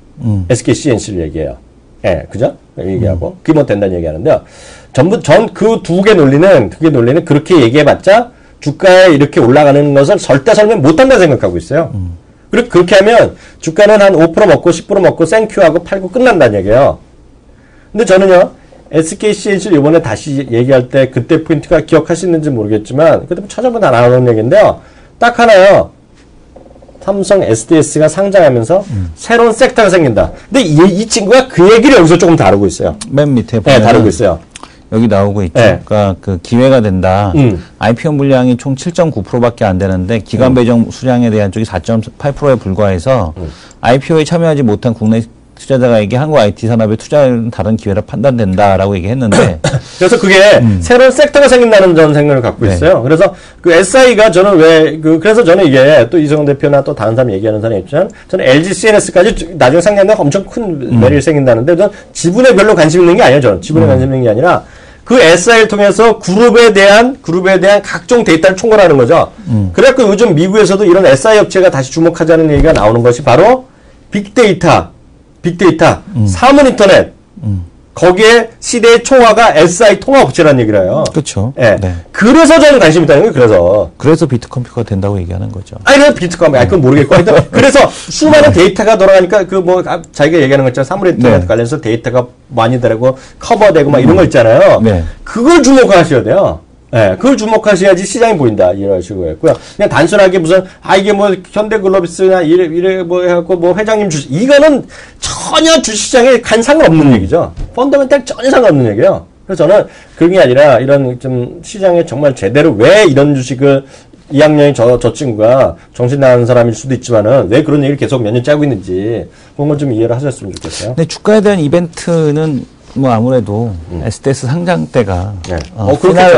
[SPEAKER 1] SK CNC를 얘기해요. 예, 그죠? 얘기하고. 그게 뭐 된다는 얘기하는데요. 그 두 개 논리는 그렇게 얘기해봤자 주가에 이렇게 올라가는 것을 절대 설명 못한다 생각하고 있어요. 그렇게 하면 주가는 한 5% 먹고 10% 먹고 생큐하고 팔고 끝난다는 얘기예요. 근데 저는요, SK CNC를 이번에 다시 얘기할 때 그때 포인트가 기억하시는지 모르겠지만, 그때 찾아보면 다 나오는 얘기인데요. 딱 하나요. 삼성 SDS가 상장하면서 새로운 섹터가 생긴다. 근데 이 친구가 그 얘기를 여기서 조금 다루고 있어요.
[SPEAKER 2] 맨 밑에
[SPEAKER 1] 네, 다루고 있어요.
[SPEAKER 2] 여기 나오고 있죠. 네. 그러니까 그 기회가 된다. IPO 물량이 총 7.9%밖에 안 되는데 기간 배정 수량에 대한 쪽이 4.8%에 불과해서 IPO에 참여하지 못한 국내 투자자가에게 한국 IT 산업에 투자하는 다른 기회라 판단된다라고 얘기했는데
[SPEAKER 1] 그래서 그게 새로운 섹터가 생긴다는 저는 생각을 갖고 있어요. 그래서 그 SI가 저는 그래서 저는 이게 또 이성훈 대표나 또 다른 사람 얘기하는 사람이 있지만 저는 LG CNS까지 나중에 상장되면 엄청 큰 매력이 생긴다는데 저는 지분에 별로 관심 있는 게 아니에요. 저는 지분에 관심 있는 게 아니라 그 SI를 통해서 그룹에 대한 각종 데이터를 총괄하는 거죠. 그래갖고 요즘 미국에서도 이런 SI 업체가 다시 주목하자는 얘기가 나오는 것이 바로 빅데이터, 사문 인터넷, 거기에 시대의 총화가 SI 통화업체라는 얘기를 해요.
[SPEAKER 2] 그렇죠.
[SPEAKER 1] 예. 네. 그래서 저는 관심 있다는 거예요.
[SPEAKER 2] 그래서 비트컴퓨터가 된다고 얘기하는 거죠.
[SPEAKER 1] 그래서 비트컴퓨터, 그건 모르겠고. 그래서 수많은 데이터가 돌아가니까 자기가 얘기하는 거 있잖아요. 사물 인터넷 관련해서 데이터가 많이 되고 커버되고 막 이런 거 있잖아요. 네. 그걸 주목하셔야 돼요. 네, 그걸 주목하셔야지 시장이 보인다. 이런 식으로 했고요. 그냥 단순하게 무슨, 이게 뭐, 현대글로비스나 이래 뭐 해갖고 뭐 회장님 주식, 이거는 전혀 주식시장에 간 상관없는 얘기죠. 펀더멘탈 전혀 상관없는 얘기예요. 그래서 저는 그런 게 아니라 이런 좀 시장에 정말 제대로 왜 이런 주식을 2학년이 저 친구가 정신 나간 사람일 수도 있지만은 왜 그런 얘기를 계속 몇 년째 하고 있는지 그런 걸 좀 이해를 하셨으면 좋겠어요.
[SPEAKER 2] 근데 주가에 대한 이벤트는 뭐 아무래도 SDS 상장 때가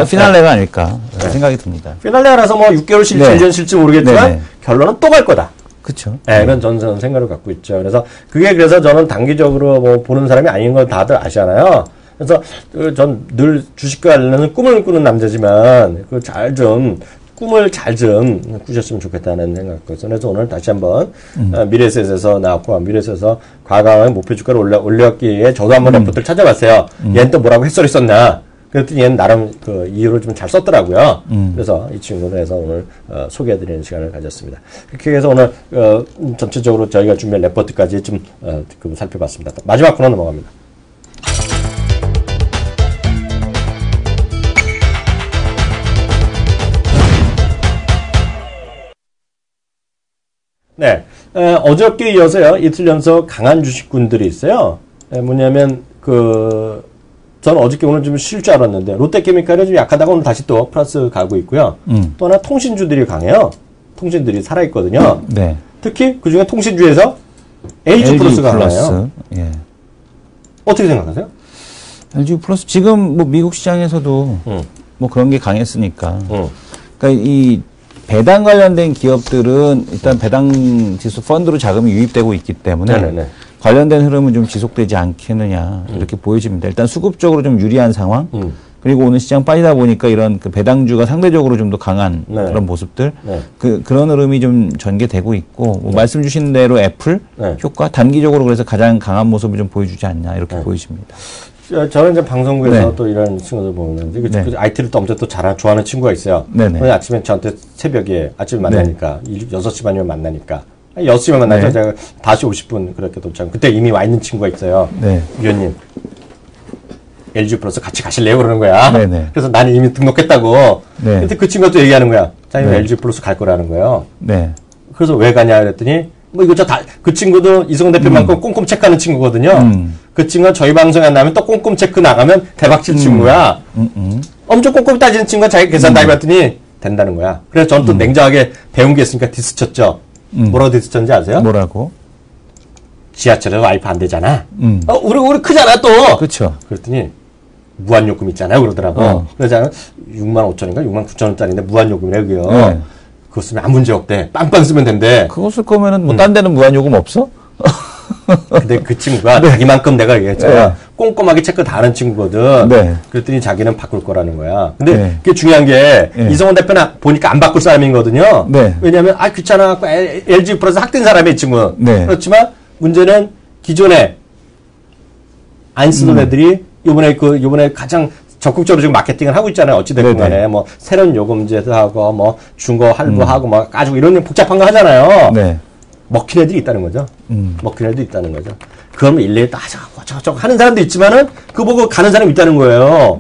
[SPEAKER 2] 피날레가 아닐까 생각이 듭니다.
[SPEAKER 1] 피날레라서 뭐 6개월 실지 1년 실지 모르겠지만 결론은 또 갈 거다.
[SPEAKER 2] 그렇죠.
[SPEAKER 1] 네, 그런 저는 생각을 갖고 있죠. 그래서 저는 단기적으로 뭐 보는 사람이 아닌 걸 다들 아시잖아요. 그래서 전 늘 주식과 관련해서 꿈을 꾸는 남자지만 꿈을 잘 좀 꾸셨으면 좋겠다는 생각을 했어요. 그래서 오늘 다시 한번 미래에셋에서 나왔고 미래에셋에서 과감하게 목표 주가를 올렸기에 저도 한번 레포트를 찾아봤어요. 얘는 또 뭐라고 햇소리 썼나. 그랬더니 얘는 나름 이유를 좀 잘 썼더라고요. 그래서 이 친구를 해서 오늘 소개해드리는 시간을 가졌습니다. 그렇게 해서 오늘 전체적으로 저희가 준비한 레포트까지 좀 살펴봤습니다. 마지막 코너 넘어갑니다. 네. 어저께 이어서요, 이틀 연속 강한 주식군들이 있어요. 뭐냐면, 저는 어저께 오늘 좀 쉴 줄 알았는데, 롯데케미칼이 좀 약하다가 오늘 다시 또 플러스 가고 있고요. 또 하나 통신주들이 강해요. 통신들이 살아있거든요.
[SPEAKER 2] 네.
[SPEAKER 1] 특히 그 중에 통신주에서 LG 플러스가 강해요.
[SPEAKER 2] 예.
[SPEAKER 1] 어떻게 생각하세요?
[SPEAKER 2] LG 플러스 지금 뭐 미국 시장에서도 뭐 그런 게 강했으니까. 그러니까 이 배당 관련된 기업들은 일단 배당 지수 펀드로 자금이 유입되고 있기 때문에 네네네. 관련된 흐름은 좀 지속되지 않겠느냐 이렇게 보여집니다. 일단 수급적으로 좀 유리한 상황. 그리고 오늘 시장 빠지다 보니까 이런 그 배당주가 상대적으로 좀 더 강한 네. 그런 모습들, 네. 그런 흐름이 좀 전개되고 있고, 뭐 말씀 주신 대로 애플 효과 단기적으로 그래서 가장 강한 모습을 좀 보여주지 않냐 이렇게 보이십니다.
[SPEAKER 3] 저는 이제 방송국에서 또 이런 친구들 보면 그 IT를 또 엄청 또 좋아하는 친구가 있어요. 오늘 아침에 저한테 새벽에 아침에 만나니까 6시 반이면 만나니까 6시면 만나죠. 제가 5시 50분 그렇게 도착. 그때 이미 와 있는 친구가 있어요. 위원님. LG 플러스 같이 가실래요? 그러는 거야. 네네. 그래서 나는 이미 등록했다고. 네. 근데 그 친구가 또 얘기하는 거야. 자기는 LG 플러스 갈 거라는 거예요. 네. 그래서 왜 가냐 그랬더니, 뭐 이거 그 친구도 이성훈 대표만큼 꼼꼼 체크하는 친구거든요. 그 친구가 저희 방송에 안 나면 또 꼼꼼 체크 나가면 대박칠 친구야. 엄청 꼼꼼히 따지는 친구가 자기 계산 다 해봤더니 된다는 거야. 그래서 저는 또 냉정하게 배운 게 있으니까 디스 쳤죠. 뭐라고 디스 쳤는지 아세요?
[SPEAKER 2] 뭐라고?
[SPEAKER 3] 지하철에서 와이프 안 되잖아. 우리 크잖아 또.
[SPEAKER 2] 그렇죠.
[SPEAKER 3] 그랬더니 무한요금 있잖아요. 그러더라고. 그래서 6만 5천인가 6만 9천 원짜리인데 무한요금이래 그게요. 그거 쓰면 아무 문제 없대. 빵빵 쓰면 된대.
[SPEAKER 2] 그거 쓸 거면은 뭐 딴 데는 무한요금 없어?
[SPEAKER 3] 근데 그 친구가 자기만큼 내가 얘기했잖아. 꼼꼼하게 체크 다 하는 친구거든. 그랬더니 자기는 바꿀 거라는 거야. 근데 그게 중요한 게 이성훈 대표는 보니까 안 바꿀 사람이거든요. 왜냐하면 귀찮아. LG 플러스 학된 사람이 이 친구. 그렇지만 문제는 기존에 안 쓰던 애들이 요번에 가장 적극적으로 지금 마케팅을 하고 있잖아요. 어찌됐든 간에. 뭐, 새로운 요금제도 하고, 뭐, 중고 할부하고, 뭐, 가지고 이런 복잡한 거 하잖아요. 먹힌 애들이 있다는 거죠. 먹힌 애들이 있다는 거죠. 그러면 일일이 따져가고, 저거 하는 사람도 있지만은, 그거 보고 가는 사람이 있다는 거예요.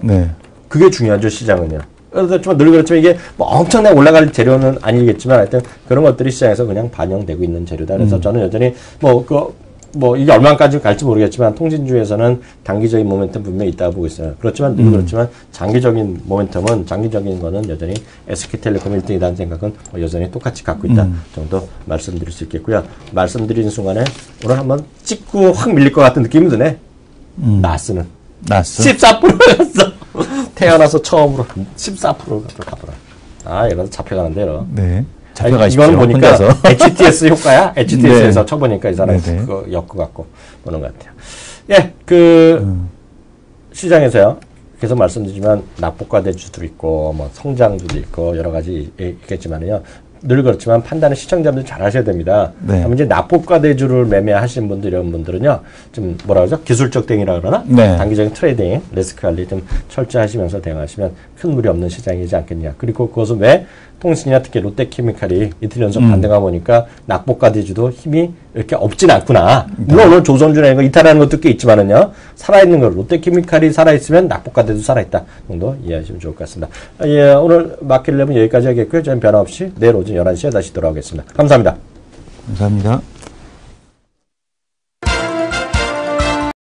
[SPEAKER 3] 그게 중요하죠, 시장은요. 그렇지만 늘 그렇지만 이게 뭐 엄청나게 올라갈 재료는 아니겠지만 하여튼 그런 것들이 시장에서 그냥 반영되고 있는 재료다. 그래서 저는 여전히 이게 얼마까지 갈지 모르겠지만 통신주에서는 단기적인 모멘텀 분명히 있다고 보고 있어요. 그렇지만 늘 그렇지만 장기적인 모멘텀은 장기적인 거는 여전히 SK텔레콤 1등이라는 생각은 여전히 똑같이 갖고 있다 정도 말씀드릴 수 있겠고요. 말씀드리는 순간에 오늘 한번 찍고 확 밀릴 것 같은 느낌이 드네. 나스는 14%였어. 태어나서 처음으로 14%가 가더라. 이러다 잡혀가는데, 이러.
[SPEAKER 2] 잡혀가십시오.
[SPEAKER 3] 이거는 보니까 혼자서. HTS 효과야? HTS에서 쳐보니까 이 사람이 그거 엮어갖고 보는 것 같아요. 시장에서요. 계속 말씀드리지만 낙폭과대주도 있고, 뭐 성장주도 있고, 여러 가지 있겠지만요. 늘 그렇지만 판단은 시청자분들 잘 하셔야 됩니다. 그러면 이제 낙폭과대주를 매매하시는 분들, 이런 분들은요, 좀 뭐라 그러죠? 기술적 대응이라 그러나? 단기적인 트레이딩, 리스크 관리 좀 철저하시면서 대응하시면 큰 무리 없는 시장이지 않겠냐. 그리고 그것은 왜 통신이나 특히 롯데케미칼이 이틀 연속 반등하 보니까 낙폭과대주도 힘이 이렇게 없진 않구나. 물론 오늘 조선주나 이거 이탈하는 것도 꽤 있지만은요, 살아있는 거, 롯데케미칼이 살아있으면 낙폭과대도 살아있다 정도 이해하시면 좋을 것 같습니다. 오늘 마켓 랩은 여기까지 하겠고요. 저는 변함없이 내일 오전 11시에 다시 돌아오겠습니다. 감사합니다.
[SPEAKER 2] 감사합니다.